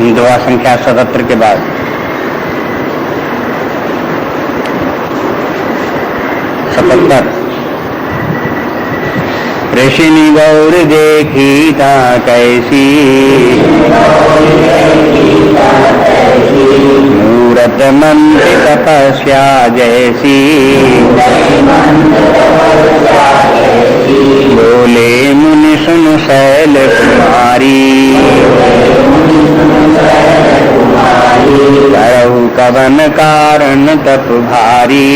दुआ संख्या 77 के बाद ऋषिनि गौर देखीता कैसी मूरत मंत्र तपस्या जैसी बोले मुनि सुन शैल कुमारी करहु कवन कारण तप भारी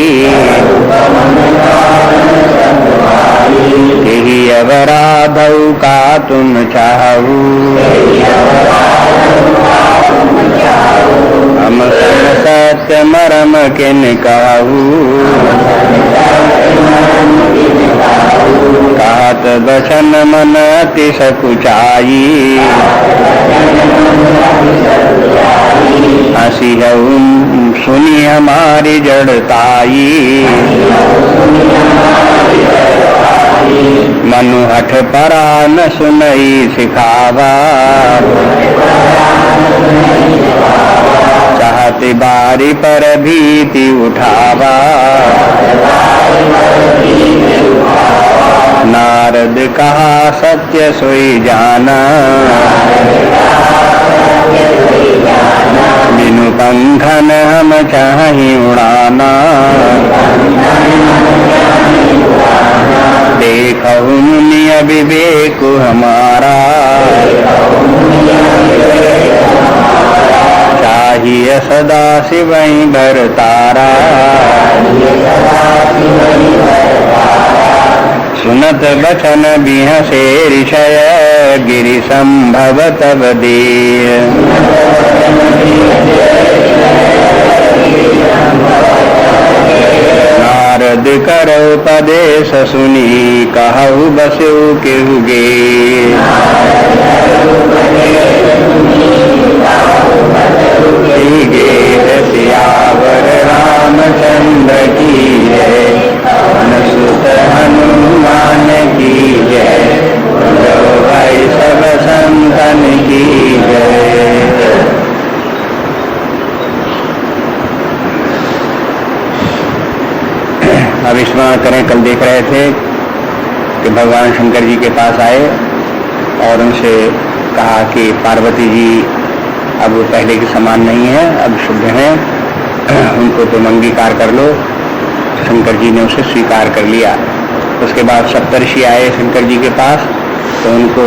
यही अवराधौ का तुम चाहू हम सन सत्य मरम किन कहू कहत बचन मन अति सकुचाई हसी सुनी हमारी जड़ताई मनु हठ परा न सुनई सिखावा चाहते बारी पर भीति उठावा नारद कहा सत्य सोई जाना बिनु पंखन हम चाहि उड़ाना देखहु मुनि अविवेक हमारा चाहिए सदा शिवई भरतारा सुनत बचन बिहसे ऋषय गिरि संभव तब दीय नारद करो उपदेश सुनी कहु बसु केहुगे सियावर रामचंद्र की जय सुत हनुमान की जय भाई सब संतन की जय। अब स्मरण करें, कल देख रहे थे कि भगवान शंकर जी के पास आए और उनसे कहा कि पार्वती जी अब पहले के समान नहीं है, अब शुद्ध हैं, उनको तुम अंगीकार कर लो। शंकर जी ने उसे स्वीकार कर लिया। उसके बाद सप्तर्षि आए शंकर जी के पास, तो उनको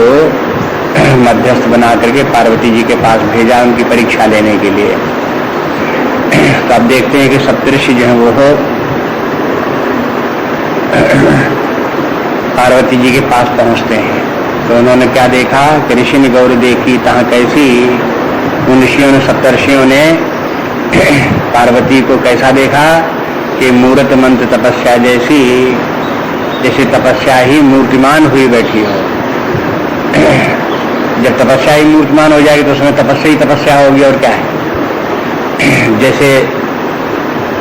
मध्यस्थ बना करके पार्वती जी के पास भेजा उनकी परीक्षा लेने के लिए। तो अब देखते हैं कि सप्तर्षि जो है वो पार्वती जी के पास पहुंचते हैं। तो उन्होंने क्या देखा कि ऋषि ने गौर देखी तहाँ कैसी। उन ऋषियों ने सप्तर्षियों ने पार्वती को कैसा देखा कि मूर्त मंत्र तपस्या जैसी, जैसे तपस्या ही मूर्तिमान हुई बैठी हो। जब तपस्या ही मूर्तिमान हो जाएगी तो उसमें तपस्या ही तपस्या होगी और क्या है। जैसे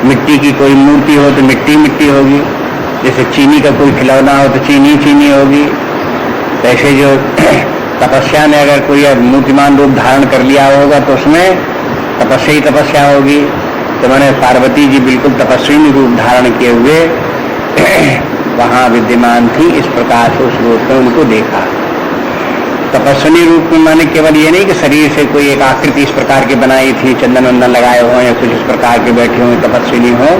मिट्टी की कोई मूर्ति हो तो मिट्टी मिट्टी होगी, जैसे चीनी का कोई खिलौना हो तो चीनी चीनी होगी। ऐसे जो तपस्या ने अगर कोई मूर्तिमान रूप धारण कर लिया होगा तो उसमें तपस्या ही तपस्या होगी। तो मैंने पार्वती जी बिल्कुल तपस्वी रूप धारण किए हुए वहां विद्यमान थी। इस प्रकार से उस रूप में उनको देखा। तपस्वी रूप में मैंने केवल ये नहीं कि शरीर से कोई एक आकृति इस प्रकार की बनाई थी, चंदन वंदन लगाए हो या कुछ इस प्रकार के बैठे हुए तपस्विनी हो।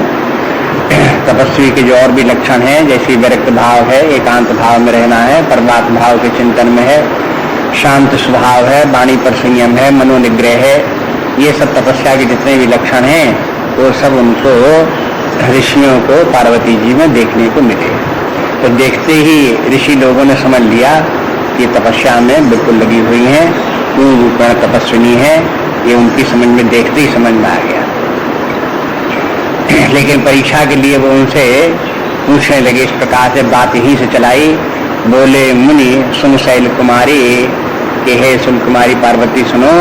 तपस्वी के जो और भी लक्षण हैं, जैसे विरक्त भाव है, एकांत भाव में रहना है, परमात्म भाव के चिंतन में है, शांत स्वभाव है, वाणी पर संयम है, मनोनिग्रह है, ये सब तपस्या के जितने भी लक्षण हैं वो सब उनको ऋषियों को पार्वती जी में देखने को मिले। तो देखते ही ऋषि लोगों ने समझ लिया कि तपस्या में बिल्कुल लगी हुई हैं, पूर्ण रूपेण तपस्विनी है। ये उनकी समझ में देखते ही समझ में आ गया। लेकिन परीक्षा के लिए वो उनसे पूछने लगे, इस प्रकार से बात यहीं से चलाई। बोले मुनि सुन शैल कुमारी कि हे सुन कुमारी पार्वती सुनो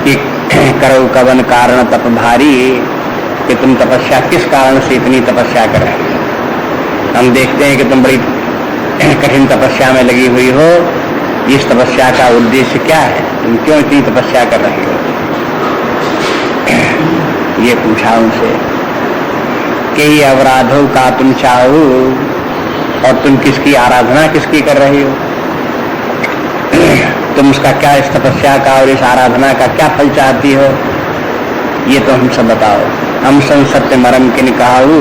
कि करो कवन कारण तप भारी, कि तुम तपस्या किस कारण से इतनी तपस्या कर रहे हो। हम देखते हैं कि तुम बड़ी कठिन तपस्या में लगी हुई हो। इस तपस्या का उद्देश्य क्या है, तुम क्यों इतनी तपस्या कर रही हो। ये पूछा उनसे कि ये अवराधों का तुम चाहो और तुम किसकी आराधना किसकी कर रही हो, तुम उसका क्या इस तपस्या का और इस आराधना का क्या फल चाहती हो, ये तो हम सब बताओ। हम सन सत्य मरम किन कहाऊ,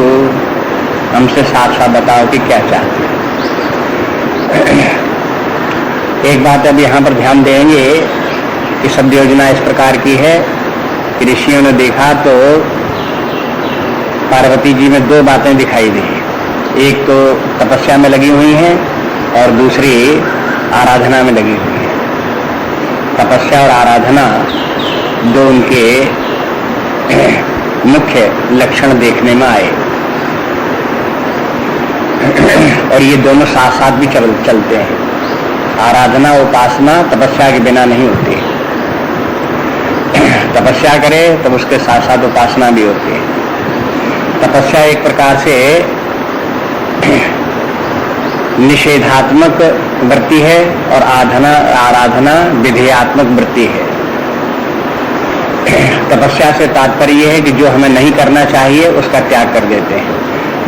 हमसे साफ साफ बताओ कि क्या चाहते हो। एक बात अब यहाँ पर ध्यान देंगे कि शब्द योजना इस प्रकार की है कि ऋषियों ने देखा तो पार्वती जी में दो बातें दिखाई दी, एक तो तपस्या में लगी हुई हैं और दूसरी आराधना में लगी हुई है। तपस्या और आराधना दो उनके मुख्य लक्षण देखने में आए और ये दोनों साथ साथ भी चलते हैं। आराधना उपासना तपस्या के बिना नहीं होती, तपस्या करे तो उसके साथ साथ उपासना भी होती है। तपस्या एक प्रकार से निषेधात्मक वृत्ति है और आराधना विधेयात्मक वृत्ति है। तपस्या से तात्पर्य यह है कि जो हमें नहीं करना चाहिए उसका त्याग कर देते हैं,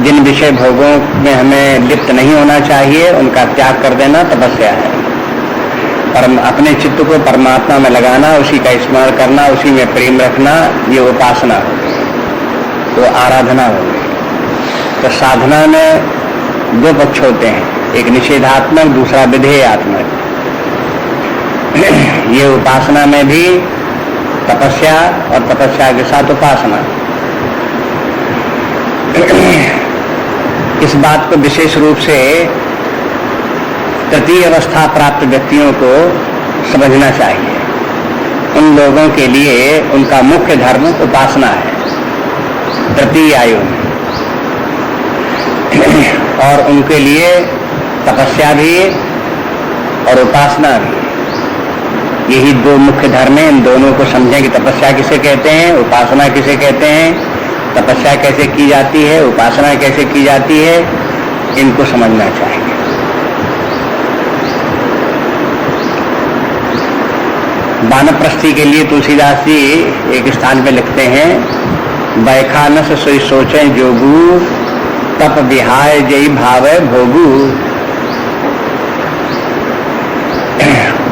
जिन विषय भोगों में हमें लिप्त नहीं होना चाहिए उनका त्याग कर देना तपस्या है। अपने चित्त को परमात्मा में लगाना, उसी का स्मरण करना, उसी में प्रेम रखना, ये उपासना हो गई, तो आराधना हो गई। तो साधना में दो पक्ष होते हैं, एक निषेधात्मक, दूसरा विधेयात्मक। ये उपासना में भी तपस्या और तपस्या के साथ उपासना। इस बात को विशेष रूप से तृतीय अवस्था प्राप्त व्यक्तियों को समझना चाहिए। उन लोगों के लिए उनका मुख्य धर्म उपासना है तृतीय आयु में, और उनके लिए तपस्या भी और उपासना भी, यही दो मुख्य धर्म हैं। इन दोनों को समझें कि तपस्या किसे कहते हैं, उपासना किसे कहते हैं, तपस्या कैसे की जाती है, उपासना कैसे की जाती है, इनको समझना चाहिए। वानप्रस्थी के लिए तुलसीदास जी एक स्थान पे लिखते हैं, बैखानस सोई सोचे जोगू, तप विहाय जय भावे भोगू।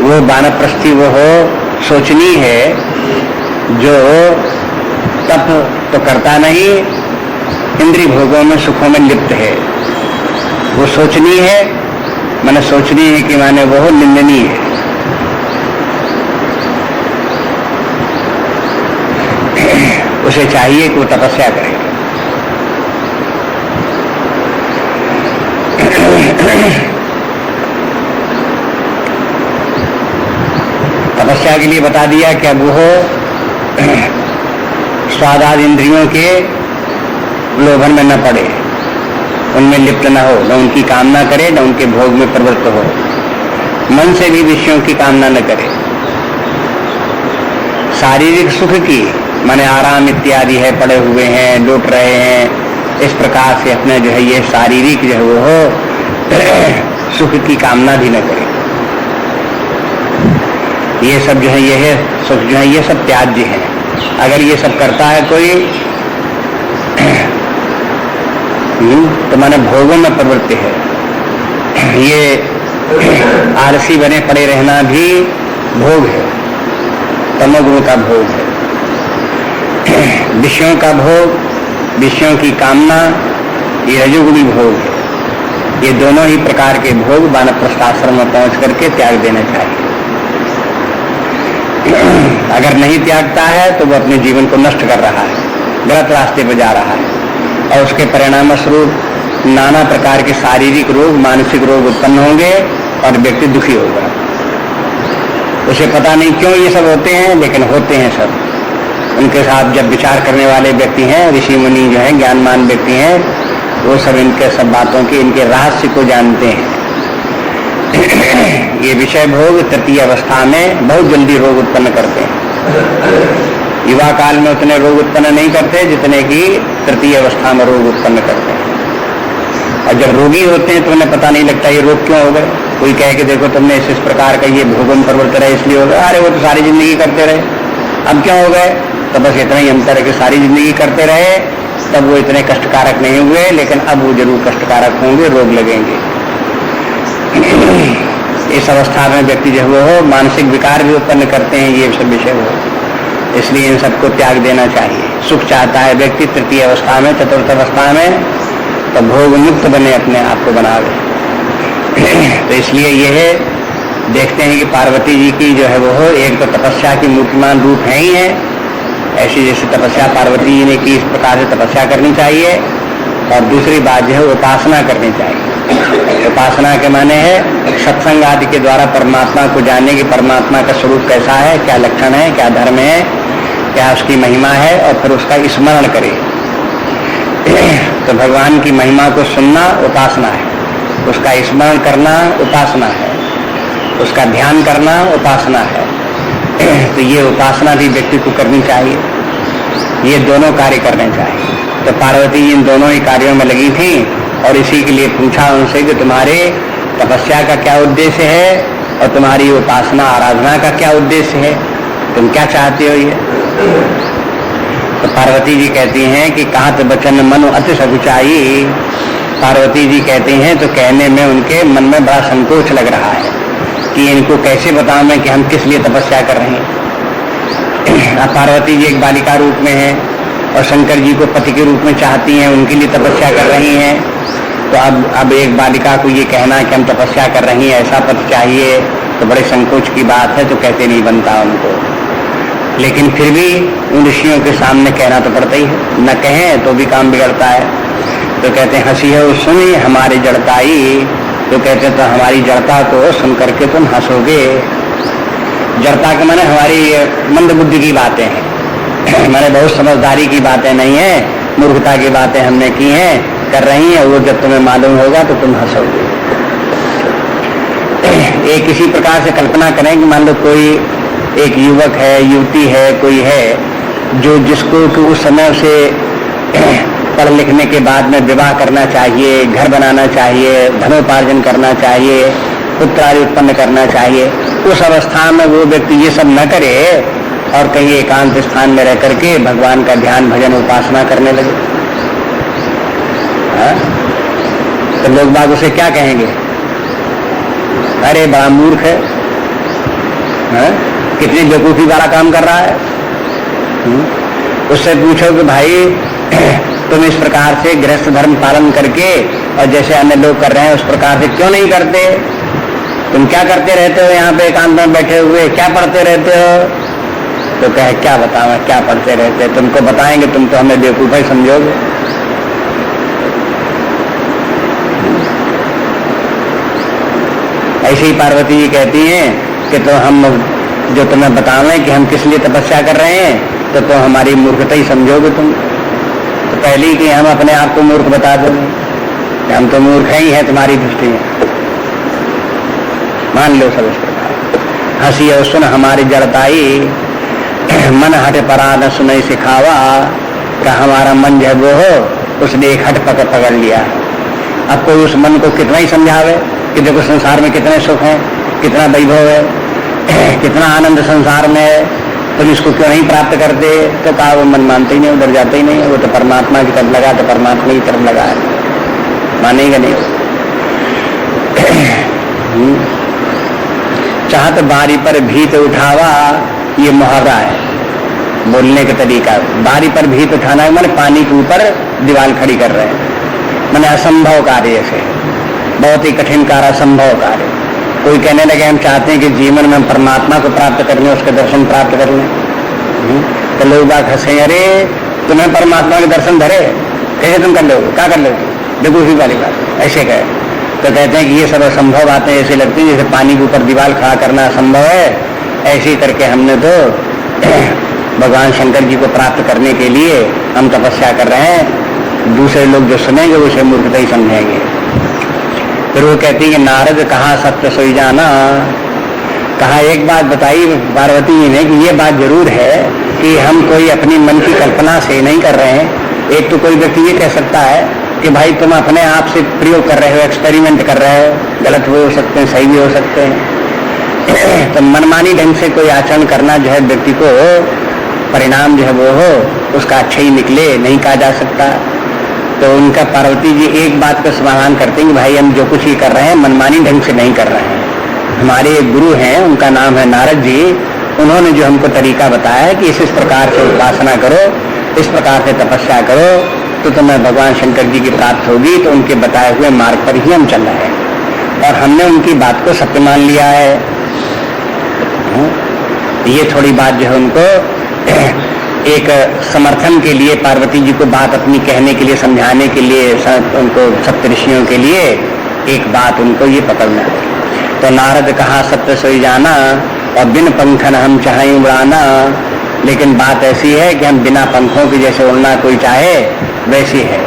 वो वानप्रस्थी वो हो सोचनी है जो तप तो करता नहीं, इंद्रिय भोगों में सुखों में लिप्त है। वो सोचनी है, माने सोचनी है कि माने वो निंदनीय है। उसे चाहिए कि वो तपस्या करे। तपस्या के लिए बता दिया कि अब वो स्वादाद इंद्रियों के लोभन में न पड़े, उनमें लिप्त न हो, न उनकी कामना करे, न उनके भोग में प्रवृत्त हो, मन से भी विषयों की कामना न करे। शारीरिक सुख की माने आराम इत्यादि है, पड़े हुए हैं, लौट रहे हैं, इस प्रकार से अपने जो है ये शारीरिक जो है वो हो सुख की कामना भी न करे। ये सब जो है ये है सुख जो है ये सब त्याज्य है। अगर ये सब करता है कोई तो माने भोगों में प्रवृत्ति है। ये आलसी बने पड़े रहना भी भोग है, तमोगुण का भोग है। विषयों का भोग, विषयों की कामना, ये रजोगुणी भोग है। ये दोनों ही प्रकार के भोग वानप्रस्थाश्रम में पहुंच करके त्याग देना चाहिए। अगर नहीं त्यागता है तो वो अपने जीवन को नष्ट कर रहा है, गलत रास्ते पर जा रहा है, और उसके परिणाम स्वरूप नाना प्रकार के शारीरिक रोग, मानसिक रोग उत्पन्न होंगे और व्यक्ति दुखी होगा। उसे पता नहीं क्यों ये सब होते हैं, लेकिन होते हैं सब। उनके साथ जब विचार करने वाले व्यक्ति हैं, ऋषि मुनि जो हैं, ज्ञानमान व्यक्ति हैं, वो सब इनके सब बातों के, इनके रहस्य को जानते हैं। ये विषय भोग तृतीय अवस्था में बहुत जल्दी रोग उत्पन्न करते हैं। युवा काल में उतने रोग उत्पन्न नहीं करते जितने कि तृतीय अवस्था में रोग उत्पन्न करते हैं। और जब रोगी होते हैं तो उन्हें पता नहीं लगता ये रोग क्यों हो गए। कोई कहे कि देखो तुमने इस प्रकार का ये भोगन प्रवृत्त रहे इसलिए हो गया, अरे वो तो सारी जिंदगी करते रहे, अब क्यों हो गए, तो बस इतना ही अंतर है कि सारी जिंदगी करते रहे तब वो इतने कष्टकारक नहीं हुए, लेकिन अब वो जरूर कष्टकारक होंगे, रोग लगेंगे। इस अवस्था में व्यक्ति जो वो हो मानसिक विकार भी उत्पन्न करते हैं, ये सब विषय हो, इसलिए इन सबको त्याग देना चाहिए। सुख चाहता है व्यक्ति तृतीय अवस्था में, चतुर्थ अवस्था में, तो भोग मुक्त बने, अपने आप को बनावे। तो इसलिए यह देखते हैं कि पार्वती जी की जो है वो एक तो तपस्या की मूर्तिमान रूप है ही है, ऐसी जैसे तपस्या पार्वती जी ने की इस प्रकार से तपस्या करनी चाहिए। और दूसरी बात जो है उपासना करनी चाहिए। उपासना के माने है सत्संग आदि के द्वारा परमात्मा को जानने की, परमात्मा का स्वरूप कैसा है, क्या लक्षण है, क्या धर्म है, क्या उसकी महिमा है, और फिर उसका स्मरण करे। तो भगवान की महिमा को सुनना उपासना है, उसका स्मरण करना उपासना है, उसका ध्यान करना उपासना है। तो ये उपासना भी व्यक्ति को करनी चाहिए, ये दोनों कार्य करने चाहिए। तो पार्वती जी इन दोनों ही कार्यों में लगी थी और इसी के लिए पूछा उनसे कि तुम्हारे तपस्या का क्या उद्देश्य है और तुम्हारी उपासना आराधना का क्या उद्देश्य है, तुम क्या चाहते हो ये। तो पार्वती जी कहती हैं कि कहत बचन मन अति सकुचाई। पार्वती जी कहती हैं तो कहने में उनके मन में बड़ा संकोच लग रहा है कि इनको कैसे बताऊं मैं कि हम किस लिए तपस्या कर रहे हैं। अब पार्वती जी एक बालिका रूप में है और शंकर जी को पति के रूप में चाहती हैं, उनके लिए तपस्या कर रही हैं। तो अब एक बालिका को ये कहना कि हम तपस्या कर रही हैं, ऐसा पति चाहिए, तो बड़े संकोच की बात है, तो कहते नहीं बनता उनको। लेकिन फिर भी उन ऋषियों के सामने कहना तो पड़ता ही है, न कहें तो भी काम बिगड़ता है। तो कहते हैं हंसी है सुनी हमारी जड़ताई। तो कहते हैं तो हमारी जड़ता को सुन करके तुम हंसोगे। जड़ता के माने हमारी मंद बुद्धि की बातें हैं, मैंने बहुत समझदारी की बातें नहीं है, मूर्खता की बातें हमने की हैं, कर रही हैं, वो जब तुम्हें मालूम होगा तो तुम हंसोगे। एक इसी प्रकार से कल्पना करें कि मान लो कोई एक युवक है, युवती है, कोई है जो जिसको कि उस समय से पढ़ लिखने के बाद में विवाह करना चाहिए, घर बनाना चाहिए, धनोपार्जन करना चाहिए, पुत्र आदि उत्पन्न करना चाहिए, उस अवस्था में वो व्यक्ति ये सब न करे और कहीं एकांत स्थान में रह करके भगवान का ध्यान भजन उपासना करने लगे, तो लोग बाग उसे क्या कहेंगे, अरे बड़ा मूर्ख है, कितनी बेवकूफी वाला काम कर रहा है। उससे पूछो कि भाई तुम इस प्रकार से गृहस्थ धर्म पालन करके और जैसे अन्य लोग कर रहे हैं उस प्रकार से क्यों नहीं करते, तुम क्या करते रहते हो यहाँ पे एकांत में बैठे हुए, क्या पढ़ते रहते हो। तो कहे क्या बताओ क्या पढ़ते रहते, तुमको बताएंगे, तुम तो हमें बेवकूफ ही समझोगे। ऐसे ही पार्वती जी कहती हैं कि तो हम जो तुम्हें बतावें कि हम किस लिए तपस्या कर रहे हैं तो हमारी मूर्खता ही समझोगे तुम। तो पहले ही कि हम अपने आप को मूर्ख बता दोगे, हम तो मूर्ख ही हैं तुम्हारी दृष्टि में, मान लो सब इस प्रकार। हंसी और सुन हमारी जड़ताई, मन हट परा न सुनई सिखावा। का हमारा मन जो वो हो उसने एक हट पकड़ लिया। अब कोई उस मन को कितना ही समझावे कि देखो संसार में कितने सुख हैं, कितना वैभव है, कितना आनंद संसार में है, तुम इसको क्यों नहीं प्राप्त करते। तो कहा वो मन मानते ही नहीं, उधर जाते ही नहीं, वो तो परमात्मा की तरफ लगा, तो परमात्मा की तरफ लगा है, मानेगा नहीं। चाहत बारी पर भीत उठावा, ये मुहावरा है बोलने का तरीका। बारी पर भीत उठाना मैंने पानी के ऊपर दीवार खड़ी कर रहे हैं, मैंने असंभव कार्य से, बहुत ही कठिन कार्य, असंभव कार्य। कोई कहने लगे हम चाहते हैं कि जीवन में हम परमात्मा को प्राप्त कर लें, उसके दर्शन प्राप्त कर लें, तो लोग बात हंसे, अरे तुम्हें परमात्मा के दर्शन धरे, कैसे तुम कर लोगे, क्या कर लोगे, देखो उसी वाली बात ऐसे कहे। तो कहते हैं कि ये सब असंभव बातें ऐसी लगती हैं जैसे पानी के ऊपर दीवार खड़ा करना असंभव है, ऐसे ही करके हमने तो भगवान शंकर जी को प्राप्त करने के लिए हम तपस्या कर रहे हैं। दूसरे लोग जो सुनेंगे उसे मूर्खता ही समझेंगे। फिर वो कहती है नारद कहा सत्य सोई जाना। कहा एक बात बताई पार्वती जी ने कि ये बात जरूर है कि हम कोई अपनी मन की कल्पना से नहीं कर रहे हैं। एक तो कोई व्यक्ति ये कह सकता है कि भाई तुम अपने आप से प्रयोग कर रहे हो, एक्सपेरिमेंट कर रहे हो, गलत भी हो सकते हैं, सही भी हो सकते हैं। तो मनमानी ढंग से कोई आचरण करना जो है व्यक्ति को परिणाम जो है वो हो उसका अच्छा ही निकले, नहीं कहा जा सकता। तो उनका पार्वती जी एक बात का समाधान करते हैं कि भाई हम जो कुछ ही कर रहे हैं मनमानी ढंग से नहीं कर रहे हैं। हमारे एक गुरु हैं, उनका नाम है नारद जी, उन्होंने जो हमको तरीका बताया है कि इस प्रकार से उपासना करो, इस प्रकार से तपस्या करो तो तुम्हें भगवान शंकर जी की प्राप्त होगी। तो उनके बताए हुए मार्ग पर ही हम चल रहे हैं और हमने उनकी बात को सत्य मान लिया है। ये थोड़ी बात जो है उनको एक समर्थन के लिए, पार्वती जी को बात अपनी कहने के लिए, समझाने के लिए, उनको सप्तऋषियों के लिए एक बात उनको ये पकड़ना है। तो नारद कहा सत्य सोई जाना और बिन पंखन हम चाहें उड़ाना। लेकिन बात ऐसी है कि हम बिना पंखों के जैसे उड़ना कोई चाहे वैसी है।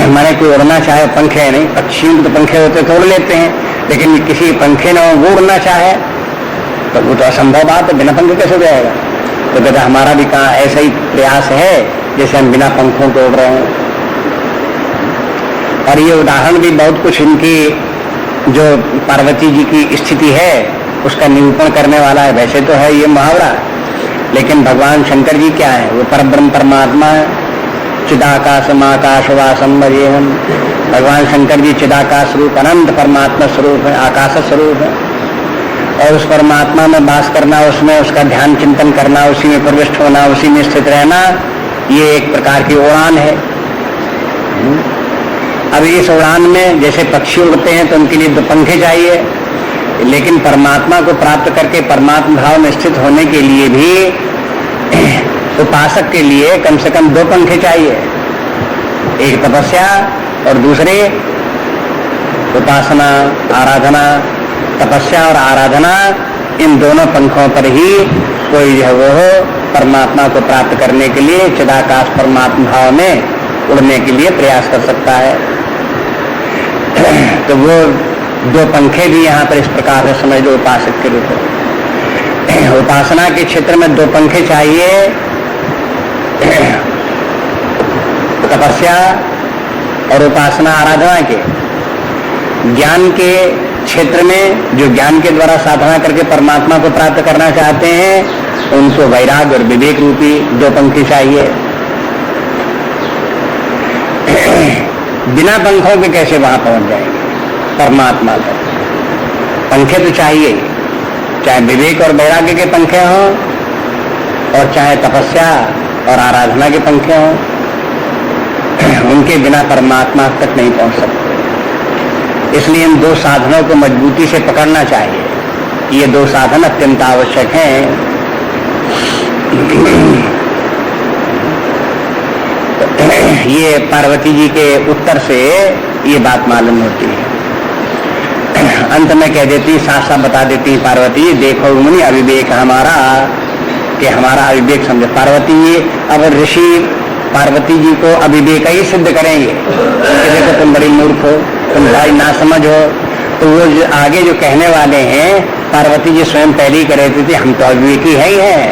माने कोई उड़ना चाहे, पंखे नहीं, पक्षियों के तो पंखे होते तो उड़ लेते हैं, लेकिन किसी पंखे न वो उड़ना चाहे तो वो तो असंभव बात है, बिना पंखे कैसे जाएगा। तो कहता हमारा भी कहा ऐसा ही प्रयास है जैसे हम बिना पंखों को उड़ रहे हैं। और ये उदाहरण भी बहुत कुछ इनकी जो पार्वती जी की स्थिति है उसका निरूपण करने वाला है। वैसे तो है ये मुहावरा, लेकिन भगवान शंकर जी क्या है, वो परब्रह्म परमात्मा है। चिदाकाश माकाश वासम भजेहम, भगवान शंकर जी चिदाकाश रूप अनंत परमात्मा स्वरूप है, आकाश स्वरूप है। और उस परमात्मा में वास करना, उसमें उसका ध्यान चिंतन करना, उसी में प्रविष्ट होना, उसी में स्थित रहना, ये एक प्रकार की उड़ान है। अब इस उड़ान में जैसे पक्षी उड़ते हैं तो उनके लिए दो पंखे चाहिए, लेकिन परमात्मा को प्राप्त करके परमात्मा भाव में स्थित होने के लिए भी उपासक के लिए कम से कम दो पंखे चाहिए, एक तपस्या और दूसरे उपासना, आराधना। तपस्या और आराधना, इन दोनों पंखों पर ही कोई जो है वो परमात्मा को प्राप्त करने के लिए चिदाकाश परमात्मा भाव में उड़ने के लिए प्रयास कर सकता है। तो वो दो पंखे भी यहाँ पर इस प्रकार से समझ लो उपासक के रूप में। उपासना के क्षेत्र में दो पंखे चाहिए, तपस्या और उपासना आराधना के। ज्ञान के क्षेत्र में जो ज्ञान के द्वारा साधना करके परमात्मा को प्राप्त करना चाहते हैं उनको वैराग्य और विवेक रूपी दो पंखे चाहिए। बिना पंखों के कैसे वहां पहुंच जाएंगे परमात्मा तक? पंखे तो चाहिए, चाहे विवेक और वैराग्य के पंखे हों और चाहे तपस्या और आराधना के पंखे हों, उनके बिना परमात्मा तक नहीं पहुंच सकते। इसलिए इन दो साधनों को मजबूती से पकड़ना चाहिए। ये दो साधन अत्यंत आवश्यक हैं। ये पार्वती जी के उत्तर से ये बात मालूम होती है। अंत में कह देती, साफ साफ बता देती पार्वती, देखो मुनि अविवेक हमारा, कि हमारा अविवेक समझो। पार्वती जी अब ऋषि पार्वती जी को अविवेक ही सिद्ध करेंगे कि देखो तुम बड़ी मूर्ख हो, तुम भाई ना समझ हो। तो वो जो आगे जो कहने वाले हैं, पार्वती जी स्वयं पहले ही कह रहे थे हम तो अविवेकी है ही हैं,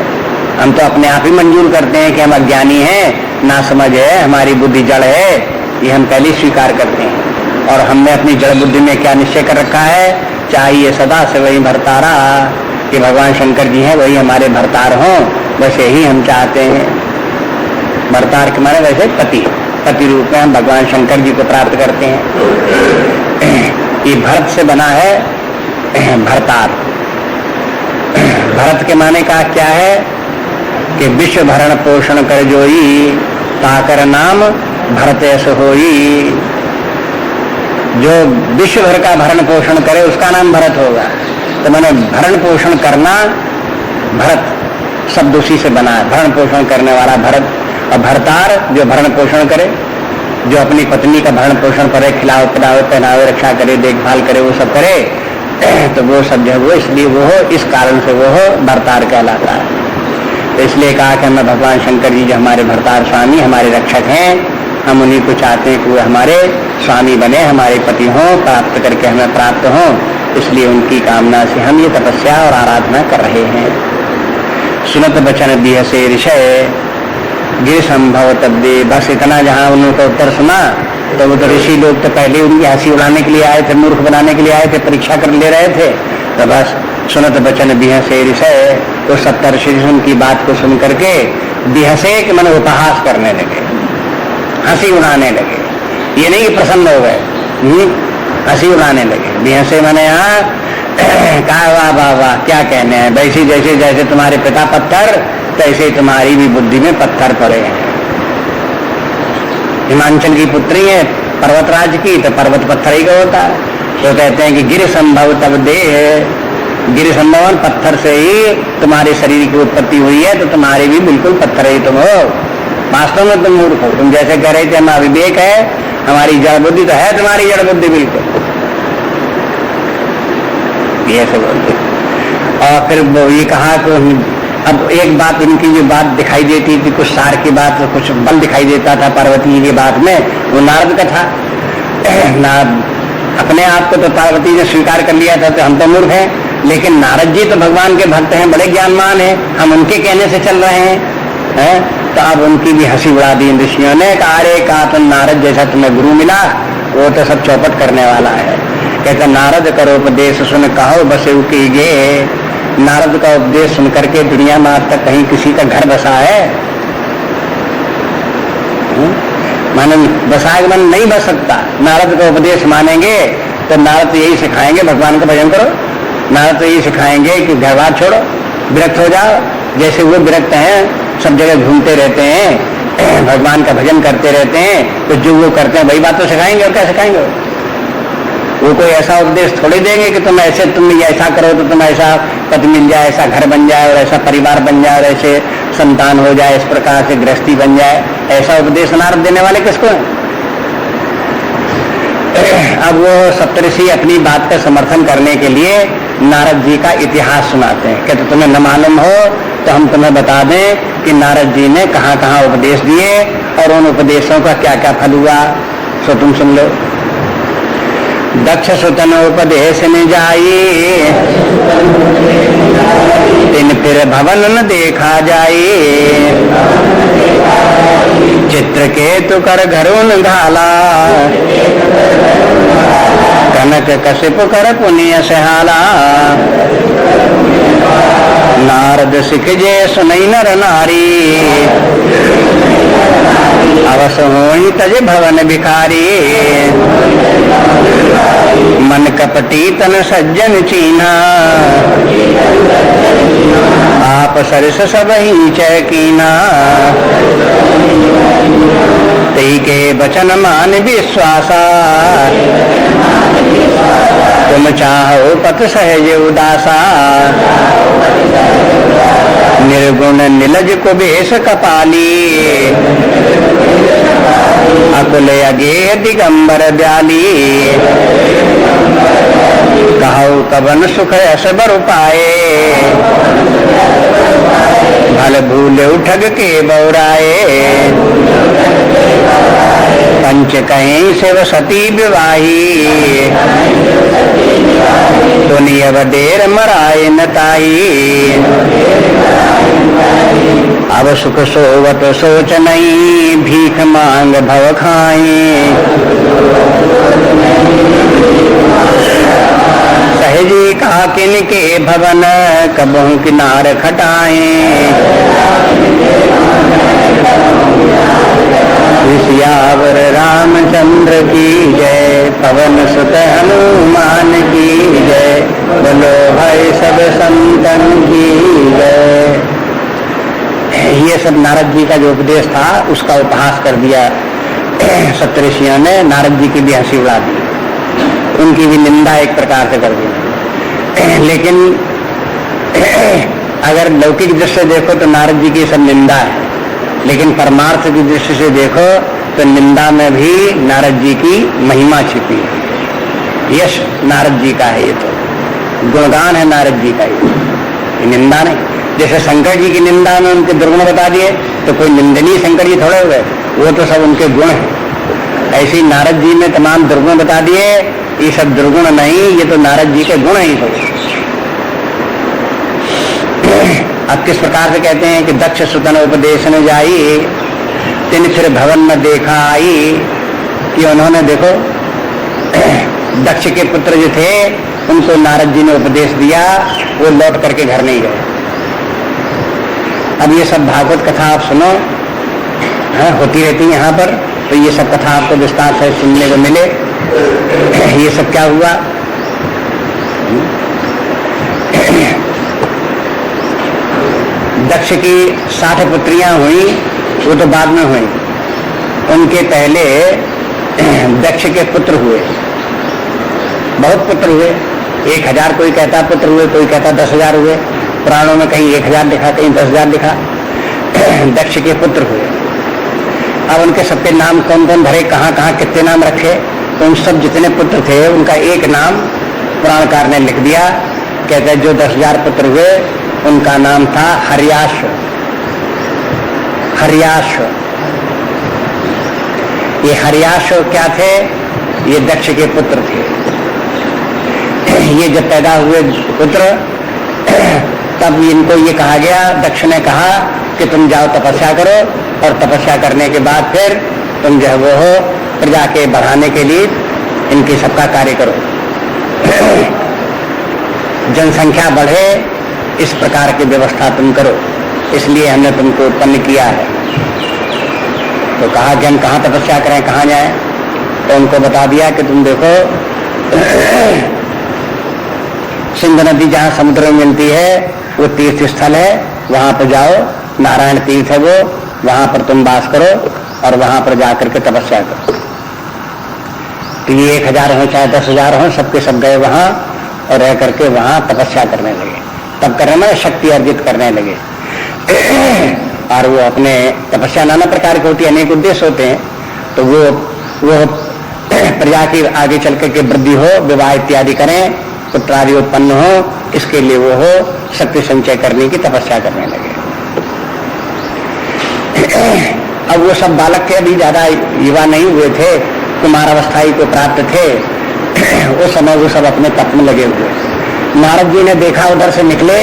हम तो अपने आप ही मंजूर करते हैं कि हम अज्ञानी हैं, ना समझ है, हमारी बुद्धि जड़ है, ये हम पहले स्वीकार करते हैं। और हमने अपनी जड़ बुद्धि में क्या निश्चय कर रखा है, चाहिए सदा से वही भरतारा, कि भगवान शंकर जी हैं वही हमारे भरतार हों, वैसे ही हम चाहते हैं। भरतार के माने वैसे पति, पति रूप में हम भगवान शंकर जी को प्राप्त करते हैं। ये भरत से बना है भरतार। भरत के माने का क्या है कि विश्व भरण पोषण कर जोई, ताकर नाम भरत ऐसे होई। जो विश्व भर का भरण पोषण करे उसका नाम भरत होगा। तो मैंने भरण पोषण करना, भरत शब्द उसी से बना है, भरण पोषण करने वाला भरत। और भरतार जो भरण पोषण करे, जो अपनी पत्नी का भरण पोषण करे, खिलावे पिलावे पहनावे रक्षा करे, देखभाल करे, वो सब करे, तो वो सब जो है वो इसलिए वो हो, इस कारण से वो हो भरतार कहलाता है। तो इसलिए कहा कि हमें भगवान शंकर जी जो हमारे भरतार स्वामी, हमारे रक्षक हैं, हम उन्हीं को चाहते हैं कि वो हमारे स्वामी बने, हमारे पति हों, प्राप्त करके हमें प्राप्त हों। इसलिए उनकी कामना से हम ये तपस्या और आराधना कर रहे हैं। सुनत बचन दिह से ऋषय गिर संभव तब दे। बस इतना जहाँ उन्होंने उत्तर सुना तो वो तो ऋषि लोग तो पहले उनकी हंसी उड़ाने के लिए आए थे, मूर्ख बनाने के लिए आए थे, परीक्षा कर ले रहे थे। तो बस सुनत बचन बिहसे ऋषय, तो सप्तर्षि उनकी बात को सुन करके बिहसे कि मन उपहास करने लगे, हंसी उड़ाने लगे। ये नहीं कि प्रसन्न हो गए, हंसी उड़ाने लगे। बिहसे मैंने यहाँ कहा वाह वाह वाह क्या कहने हैं, वैसे जैसे जैसे तुम्हारे पिता पत्थर तैसे तुम्हारी भी बुद्धि में पत्थर पड़े हैं। हिमांचल की पुत्री है पर्वतराज की, तो पर्वत पत्थर ही का होता है। तो कहते हैं कि गिर संभव तब देह, गिर संभवन पत्थर से ही तुम्हारे शरीर की उत्पत्ति हुई है, तो तुम्हारे भी बिल्कुल पत्थर ही तुम हो। वास्तव में तुम मूर्ख हो। तुम जैसे कह रहे थे हम अविवेक है, हमारी जड़ बुद्धि तो है तुम्हारी जड़ बुद्धि बिल्कुल, ये सब बोलते। और फिर वो ये कहा कि अब एक बात इनकी जो बात दिखाई देती थी, कुछ सार की बात, कुछ बल दिखाई देता था पार्वती की बात में, वो नारद का था। नारद अपने आप को तो पार्वती ने स्वीकार कर लिया था, तो हम तो मूर्ख हैं, लेकिन नारद जी तो भगवान के भक्त हैं, बड़े ज्ञानमान हैं, हम उनके कहने से चल रहे हैं, तो अब उनकी भी हंसी उड़ा दी ऋषियों ने। अरे कहा तो नारद जैसा तुम्हें गुरु मिला, वो तो सब चौपट करने वाला है। कहते नारद करो उपदेश सुन कहो बसे उकीगे। नारद का उपदेश सुन करके दुनिया में आज तक कहीं किसी का घर बसा है? माने बसाए मन नहीं बस सकता। नारद का उपदेश मानेंगे तो नारद तो यही सिखाएंगे भगवान का भजन करो, नारद तो यही सिखाएंगे कि घर बार छोड़ो, विरक्त हो जाओ। जैसे वो विरक्त हैं, सब जगह घूमते रहते हैं, भगवान का भजन करते रहते हैं, तो जो वो करते हैं वही बात तो सिखाएंगे, और क्या सिखाएंगे? वो कोई ऐसा उपदेश थोड़ी देंगे कि तुम ऐसे, तुम ऐसा करो तो तुम ऐसा पति मिल जाए, ऐसा घर बन जाए, और ऐसा परिवार बन जाए, और ऐसे संतान हो जाए, इस प्रकार से गृहस्थी बन जाए। ऐसा उपदेश नारद देने वाले किसको हैं? अब वो सप्तऋषि अपनी बात का समर्थन करने के लिए नारद जी का इतिहास सुनाते हैं। कहते तुम्हें न मालूम हो तो हम तुम्हें बता दें कि नारद जी ने कहाँ कहाँ उपदेश दिए और उन उपदेशों का क्या क्या फल हुआ, सो तुम सुन लो। दक्ष सुतन उपदेश न जाई, तिन फिर भवन न देखा जाए, चित्र केतु कर घरुन घाला, कनक कशिप कर पुण्य सहाला, नारद सिख जे सुनई नर नारी, अवस होई तज भवन भिखारी, मन कपटी तन सज्जन चीना, आप सरस सब ही चैकीना, तई के बचन मान विश्वासा, तुम चाहो पथ सहज उदासा, निर्गुण निलज को बेश कपाली, अकुल अगे दिगंबर ब्याली, कहु कवन सुख यश बर पाए, भल भूल उठग के बौराए, पंच कहीं शिव सती विवाही, दुनिया देर मराए नताई, अब सुख सोवत सोच नहीं, भीख मांग भव खाए, सहजी कहा किनके भवन, कबहू किनार खटाए, सियावर रामचंद्र की जय, पवन सुत हनुमान की जय, बोलो भाई सब संतन की जय। ये सब नारद जी का जो उपदेश था उसका उपहास कर दिया सप्तऋषियों ने। नारद जी की भी हंसी उड़ा दी, उनकी भी निंदा एक प्रकार से कर दी। लेकिन अगर लौकिक दृष्टि से देखो तो नारद जी की सब निंदा है, लेकिन परमार्थ की दृष्टि से देखो तो निंदा में भी नारद जी की महिमा छिपी है। यश नारद जी का है, ये तो गुणगान है नारद जी का, ये निंदा नहीं। जैसे शंकर जी की निंदा में उनके दुर्गुण बता दिए तो कोई निंदनीय शंकर जी थोड़े हुए, वो तो सब उनके गुण हैं। ऐसे ही नारद जी ने तमाम दुर्गुण बता दिए, ये सब दुर्गुण नहीं, ये तो नारद जी के गुण ही तो। अब किस प्रकार से कहते हैं कि दक्ष सुतन उपदेश न जाई, तिन फिर भवन में देखा आई, कि उन्होंने देखो दक्ष के पुत्र जो थे उनको नारद जी ने उपदेश दिया, वो लौट करके घर नहीं गए। अब ये सब भागवत कथा आप सुनो, हाँ, होती रहती है यहाँ पर, तो ये सब कथा आपको विस्तार से सुनने को मिले। ये सब क्या हुआ? दक्ष की 60 पुत्रियां हुई, वो तो बाद में हुई। उनके पहले दक्ष के पुत्र हुए, बहुत पुत्र हुए। 1000 कोई कहता पुत्र हुए, कोई कहता 10,000 हुए। पुराणों में कहीं 1000 लिखा, कहीं 10,000 लिखा। दक्ष के पुत्र हुए। अब उनके सबके नाम कौन कौन धरे, कहाँ कहाँ कितने नाम रखे, तो उन सब जितने पुत्र थे उनका एक नाम पुराणकार ने लिख दिया। कहते हैं जो 10,000 पुत्र हुए उनका नाम था हर्याश्व। हर्याश्व, ये हर्याश्व क्या थे? ये दक्ष के पुत्र थे। ये जब पैदा हुए पुत्र, तब इनको ये कहा गया, दक्ष ने कहा कि तुम जाओ तपस्या करो, और तपस्या करने के बाद फिर तुम जो है वो हो प्रजा के बढ़ाने के लिए इनकी सबका कार्य करो, जनसंख्या बढ़े, इस प्रकार की व्यवस्था तुम करो, इसलिए हमने तुमको उत्पन्न किया है। तो कहा कि हम कहाँ तपस्या करें, कहाँ जाएं? तो उनको बता दिया कि तुम देखो सिंधु नदी जहाँ समुद्र में मिलती है वो तीर्थ स्थल है, वहां पर जाओ, नारायण तीर्थ है वो, वहां पर तुम वास करो और वहां पर जाकर के तपस्या करो। तो ये 1000 हो चाहे 10,000 हो, सबके सब गए वहां और रह करके वहां तपस्या करने लगे। तब करने में शक्ति अर्जित करने लगे। और वो अपने तपस्या नाना प्रकार की होती है, अनेक उद्देश्य होते हैं। तो वो प्रजा की आगे चल करके वृद्धि हो, विवाह इत्यादि करें, पुत्रादि उत्पन्न हो, इसके लिए वो हो शक्ति संचय करने की तपस्या करने लगे। अब वो सब बालक थे, अभी ज्यादा युवा नहीं हुए थे, कुमार अवस्था को प्राप्त थे। उस समय वो सब अपने तप में लगे हुए। नारद जी ने देखा, उधर से निकले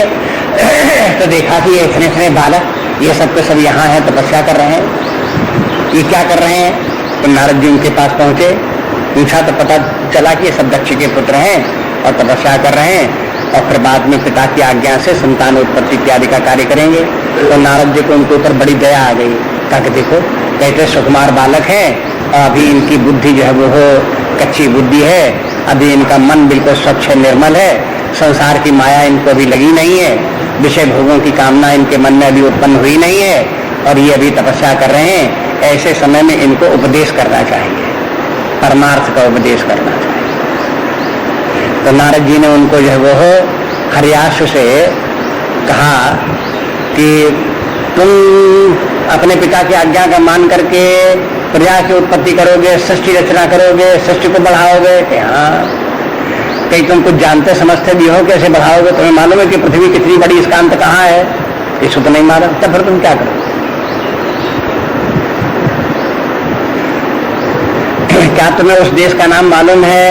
तो देखा कि ये इतने बालक, ये सब के सब यहाँ हैं, तपस्या कर रहे हैं, ये क्या कर रहे हैं? तो नारद जी उनके पास पहुंचे, पूछा तो पता चला कि ये सब दक्ष के पुत्र हैं और तपस्या कर रहे हैं, और फिर बाद में पिता की आज्ञा से संतान उत्पत्ति इत्यादि का कार्य करेंगे। तो नारद जी को उनके ऊपर बड़ी दया आ गई। कहा कि देखो, कहते सुकुमार बालक हैं और अभी इनकी बुद्धि जो है वो कच्ची बुद्धि है, अभी इनका मन बिल्कुल स्वच्छ निर्मल है, संसार की माया इनको अभी लगी नहीं है, विषय भोगों की कामना इनके मन में अभी उत्पन्न हुई नहीं है, और ये अभी तपस्या कर रहे हैं। ऐसे समय में इनको उपदेश करना चाहिए, परमार्थ का उपदेश करना चाहिए। तो नारद जी ने उनको जो है वो हर्याश्व से कहा कि तुम अपने पिता की आज्ञा का मान करके प्रजा की उत्पत्ति करोगे, सृष्टि रचना करोगे, सृष्टि को बढ़ाओगे। हाँ, कहीं तुम कुछ जानते समझते भी हो, कैसे बढ़ाओगे? तुम्हें मालूम है कि पृथ्वी कितनी बड़ी, इसका अंत कहाँ है? इसको तो नहीं मालूम, तब फिर तुम क्या करोगे? क्या तुम्हें उस देश का नाम मालूम है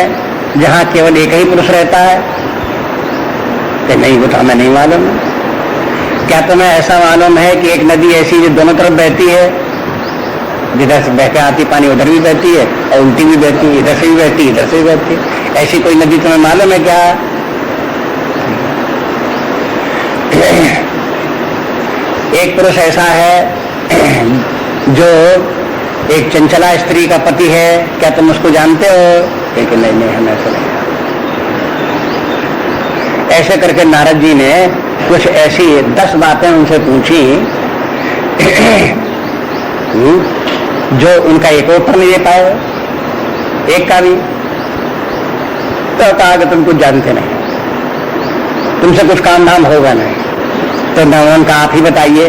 जहाँ केवल एक ही पुरुष रहता है? कि नहीं, वो तो हमें नहीं मालूम। क्या तुम्हें ऐसा मालूम है कि एक नदी ऐसी जो दोनों तरफ बहती है, जिधर से बह के आती पानी उधर भी बहती है और उल्टी भी बहती है, इधर से भी बहती है, इधर से भी बहती है? ऐसी कोई नदी तुम्हें मालूम है क्या? एक पुरुष ऐसा है जो एक चंचला स्त्री का पति है, क्या तुम उसको जानते हो? लेकिन नहीं, हमें ऐसा नहीं। ऐसे करके नारद जी ने कुछ ऐसी 10 बातें उनसे पूछी जो उनका एक उत्तर नहीं दे पाए, एक का भी। तो कहा कि तुम कुछ जानते नहीं, तुमसे कुछ काम धाम होगा नहीं। तो भगवान का आप ही बताइए,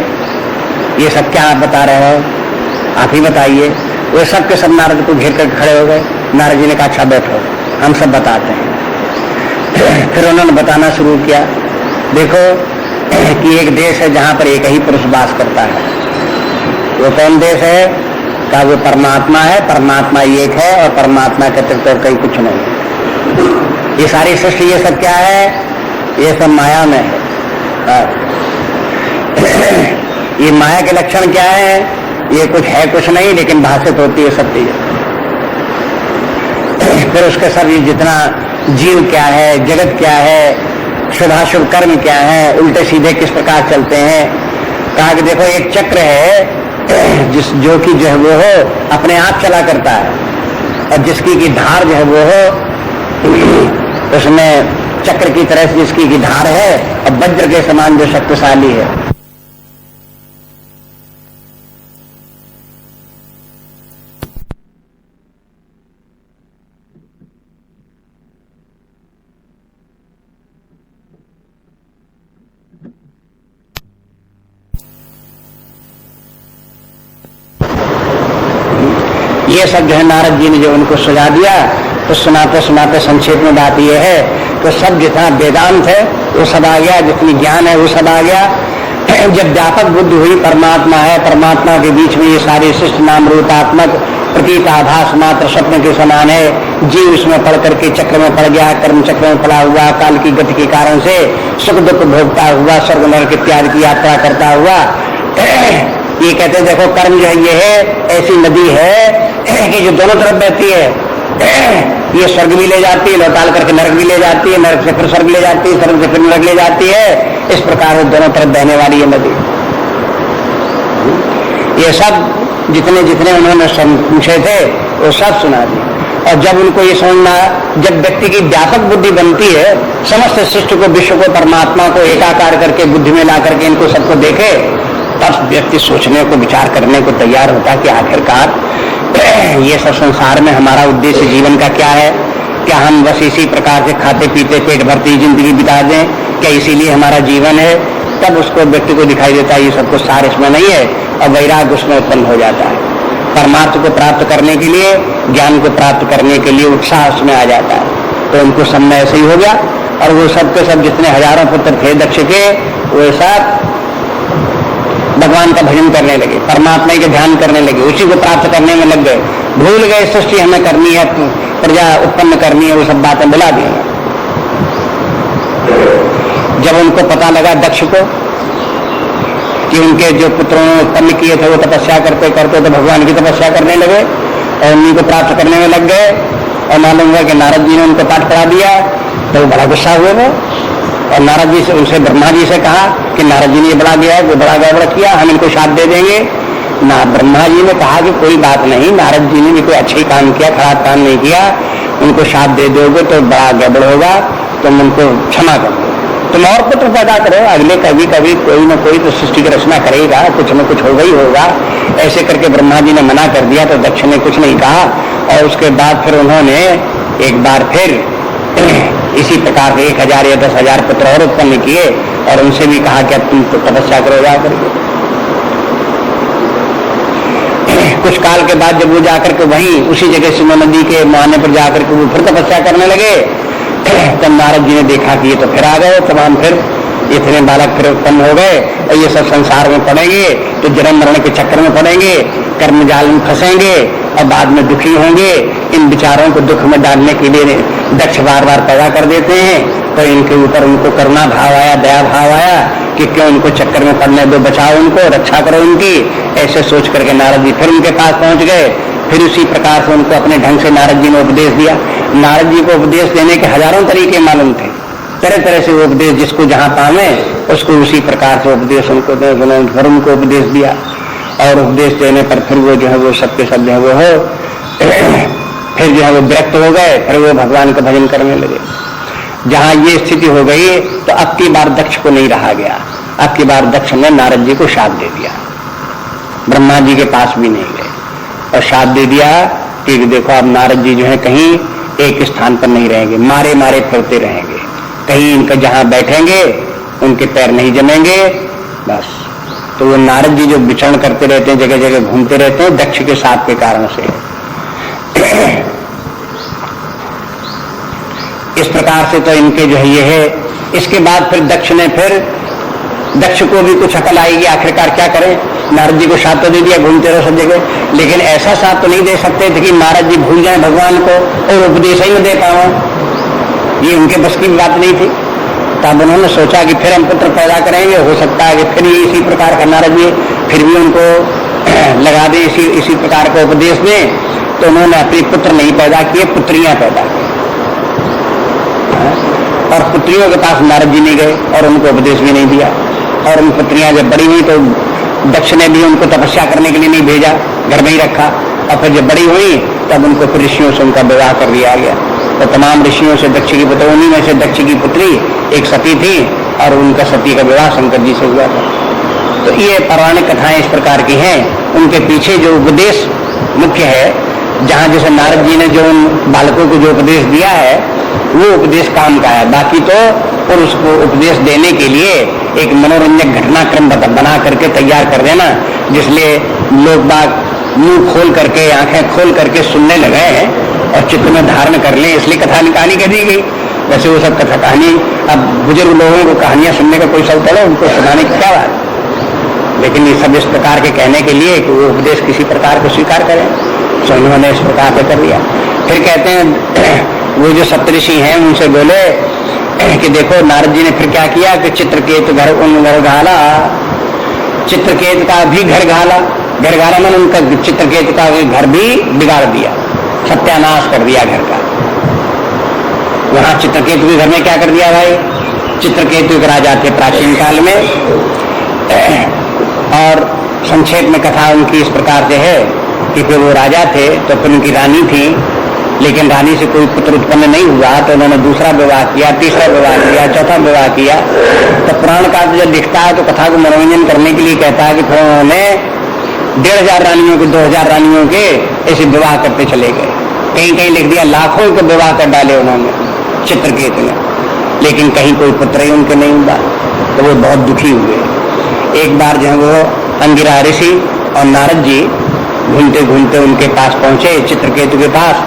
ये सब क्या आप बता रहे हो, आप ही बताइए। वो सब के सब नारद को घेर कर खड़े हो गए। नारद जी ने कहा अच्छा बैठो, हम सब बताते हैं। फिर उन्होंने बताना शुरू किया। देखो कि एक देश है जहां पर एक ही पुरुष वास करता है। वो कौन देश है? का वो परमात्मा है, परमात्मा एक है और परमात्मा के अतिरिक्त और कहीं कुछ नहीं। ये सारी सृष्टि, ये सब क्या है? ये सब माया में है। ये माया के लक्षण क्या है? ये कुछ है कुछ नहीं, लेकिन भाषित होती है सब चीजें। फिर उसके सब ये जितना जीव क्या है, जगत क्या है, शुभाशुभ कर्म क्या है, उल्टे सीधे किस प्रकार चलते हैं। कहा कि देखो एक चक्र है जो कि जो है वो हो अपने आप चला करता है, और जिसकी की धार जो है वो हो उसमें चक्र की तरह से जिसकी की धार है और वज्र के समान जो शक्तिशाली है। ये सब जो है नारद जी ने जो उनको सुझा दिया, तो सुनाते सुनाते संक्षेप में बात यह है तो सब जितना वेदांत है वो सब आ गया, जितनी ज्ञान है वो सब आ गया। जब व्यापक बुद्धि हुई परमात्मा है, परमात्मा के बीच में ये सारे शिष्ट नाम रूपात्मक प्रतीक आभास मात्र स्वप्न के समान है। जीव इसमें पड़ करके चक्र में पड़ गया, कर्म चक्र में पड़ा हुआ, काल की गति के कारण से सुख दुख भोगता हुआ, स्वर्ग नरक इत्यादि की यात्रा करता हुआ। ये कहते हैं देखो कर्म जो है ये है ऐसी नदी है कि जो दोनों तरफ बहती है, ये स्वर्ग भी ले जाती है, लौटाल करके नरक भी ले जाती है, नरक से फिर स्वर्ग ले जाती है, स्वर्ग से फिर नरक ले जाती है। इस प्रकार वो दोनों तरफ बहने वाली ये नदी। ये सब जितने जितने उन्होंने पूछे थे वो सब सुना दी। और जब उनको ये समझना, जब व्यक्ति की व्यापक बुद्धि बनती है, समस्त सृष्टि को, विश्व को, परमात्मा को एकाकार करके बुद्धि में ला करके इनको सबको देखे, तब व्यक्ति सोचने को, विचार करने को तैयार होता है कि आखिरकार ये सब संसार में हमारा उद्देश्य जीवन का क्या है। क्या हम बस इसी प्रकार से खाते पीते पेट भरती जिंदगी बिता दें, क्या इसीलिए हमारा जीवन है? तब उसको व्यक्ति को दिखाई देता है ये सब कुछ सार इसमें नहीं है, और वैराग्य उसमें उत्पन्न हो जाता है। परमार्थ को प्राप्त करने के लिए, ज्ञान को प्राप्त करने के लिए उत्साह उसमें आ जाता है। तो उनको सब में ऐसे ही हो गया। और वो सब के सब जितने हजारों पुत्र थे दक्ष के, वो सब भगवान का भजन करने लगे, परमात्मा के ध्यान करने लगे, उसी को प्राप्त करने में लग गए। भूल गए सृष्टि हमें करनी है, प्रजा उत्पन्न करनी है, वो सब बातें बुला दी। जब उनको पता लगा दक्ष को कि उनके जो पुत्रों ने उत्पन्न किए थे वो तपस्या करते करते तो भगवान की तपस्या करने लगे और उन्हीं को प्राप्त करने में लग गए, और मालूम हुआ कि नारद जी ने उनको पाठ पढ़ा दिया, तो वो बड़ा गुस्सा हुए वो। और नारद जी से, उनसे ब्रह्मा जी से कहा कि नारद जी ने ये बड़ा गया, वो बड़ा गड़बड़ किया, हम इनको शाप दे देंगे ना। ब्रह्मा जी ने कहा कि कोई बात नहीं, नारद जी ने भी कोई अच्छी काम किया, खराब काम नहीं किया, उनको शाप दे दोगे तो बड़ा गड़बड़ होगा, तुम उनको क्षमा कर दो, तुम और पुत्र पैदा करो, अगले कभी कभी कोई ना कोई तो सृष्टि की रचना करेगा, कुछ न कुछ होगा ही होगा। ऐसे करके ब्रह्मा जी ने मना कर दिया, तो दक्ष ने कुछ नहीं कहा। और उसके बाद फिर उन्होंने एक बार फिर इसी प्रकार से 1000 या 10,000 पुत्र और उत्पन्न किए, और उनसे भी कहा कि अब तुम तो तपस्या करो जा करके। कुछ काल के बाद जब वो जाकर के वहीं उसी जगह सिंधु नदी के मुहाने पर जाकर के वो फिर तपस्या करने लगे, तब नारद जी ने देखा कि ये तो फिर आ गए, तमाम फिर इतने बालक फिर उत्पन्न हो गए, और ये सब संसार में पड़ेंगे तो जन्म मरण के चक्कर में पड़ेंगे, कर्म जाल में फंसेंगे और बाद में दुखी होंगे। इन विचारों को दुख में डालने के लिए दक्ष बार बार पैदा कर देते हैं। तो इनके ऊपर उनको करुणा भाव आया, दया भाव आया कि क्यों इनको चक्कर में पड़ने दो, बचाओ उनको, रक्षा करो इनकी। ऐसे सोच करके नारद जी फिर उनके पास पहुंच गए। फिर उसी प्रकार से उनको अपने ढंग से नारद जी ने उपदेश दिया। नारद जी को उपदेश देने के हजारों तरीके मालूम थे, तरह तरह से उपदेश जिसको जहाँ पावे उसको उसी प्रकार से उपदेश उनको दे, फिर उनको उपदेश दिया। और उपदेश देने पर फिर वो जो है वो सबके सब जो है वो हो फिर जो है वो विरक्त हो गए, फिर वो भगवान का भजन करने लगे। जहाँ ये स्थिति हो गई तो अब की बार दक्ष को नहीं रहा गया, अब की बार दक्ष ने नारद जी को शाप दे दिया, ब्रह्मा जी के पास भी नहीं गए और शाप दे दिया कि देखो अब नारद जी जो है कहीं एक स्थान पर नहीं रहेंगे, मारे मारे फिरते रहेंगे, कहीं इनका जहाँ बैठेंगे उनके पैर नहीं जमेंगे बस। तो वो नारद जी जो विचरण करते रहते हैं, जगह जगह घूमते रहते हैं दक्ष के शाप के कारण से। इस प्रकार से तो इनके जो है ये है। इसके बाद फिर दक्ष को भी कुछ अकल आएगी, आखिरकार क्या करें। नारद जी को शाप तो दे दिया, घूमते रहो सब जगह, लेकिन ऐसा शाप तो नहीं दे सकते थे कि नारद जी भूल जाए भगवान को और उपदेश ही न दे पाओ, ये उनके बस की बात नहीं थी। तब उन्होंने सोचा कि फिर हम पुत्र पैदा करेंगे, हो सकता है कि फिर ये इसी प्रकार का नारद जी फिर भी उनको लगा दे, इसी प्रकार का उपदेश दें। तो उन्होंने अपने पुत्र नहीं पैदा किए, पुत्रियां पैदा की। और पुत्रियों के पास नारद जी नहीं गए और उनको उपदेश भी नहीं दिया। और उन पुत्रियां जब बड़ी हुई तो दक्ष ने भी उनको तपस्या करने के लिए नहीं भेजा, घर में ही रखा। और फिर जब बड़ी हुई तब उनको फिर ऋषियों से उनका विवाह कर दिया गया। तो तमाम ऋषियों से दक्ष की पुत्री, उन्हीं में से दक्ष की पुत्री एक सती थी और उनका सती का विवाह शंकर जी से हुआ था। तो ये पौराणिक कथाएं इस प्रकार की हैं। उनके पीछे जो उपदेश मुख्य है, जहाँ जैसे नारद जी ने जो उन बालकों को जो उपदेश दिया है वो उपदेश काम का है। बाकी तो पुरुष को उपदेश देने के लिए एक मनोरंजक घटनाक्रम बना करके तैयार कर देना, जिसलिए लोग बाग मुंह खोल करके आंखें खोल करके सुनने लगे हैं और चित्त में धारण कर लें, इसलिए कथा कहानी कह दी गई। वैसे वो सब कथा कहानी, अब बुजुर्ग लोगों को कहानियां सुनने का कोई शौक है, उनको सुनाने की क्या बात। लेकिन ये सब इस प्रकार के कहने के लिए कि वो उपदेश किसी प्रकार को स्वीकार करें, तो उन्होंने इस प्रकार से कर दिया। फिर कहते हैं वो जो सप्तऋषि हैं उनसे बोले कि देखो नारद जी ने फिर क्या किया कि चित्रकेत घर घाला, चित्रकेत का भी घर घाला मैंने उनका चित्रकेत का घर भी बिगाड़ दिया, सत्यानाश कर दिया घर का। वहां चित्रकेतु के घर में क्या कर दिया भाई? चित्रकेतु के राजा थे प्राचीन काल में, और संक्षेप में कथा उनकी इस प्रकार से है कि फिर वो राजा थे तो फिर उनकी रानी थी, लेकिन रानी से कोई पुत्र उत्पन्न नहीं हुआ तो उन्होंने दूसरा विवाह किया, तीसरा विवाह किया, चौथा विवाह किया। तो पुराण काल जब दिखता है तो कथा को मनोरंजन करने के लिए कहता है कि फिर उन्होंने 1500 रानियों के 2000 रानियों के ऐसे विवाह करते चले गए। कहीं कहीं लिख दिया लाखों के विवाह कर डाले उन्होंने चित्रकेतु ने, लेकिन कहीं कोई पुत्र ही उनके नहीं हुआ। तो वो बहुत दुखी हुए। एक बार जो वो अंगिरा ऋषि और नारद जी घूमते घूमते उनके पास पहुंचे, चित्रकेतु के पास।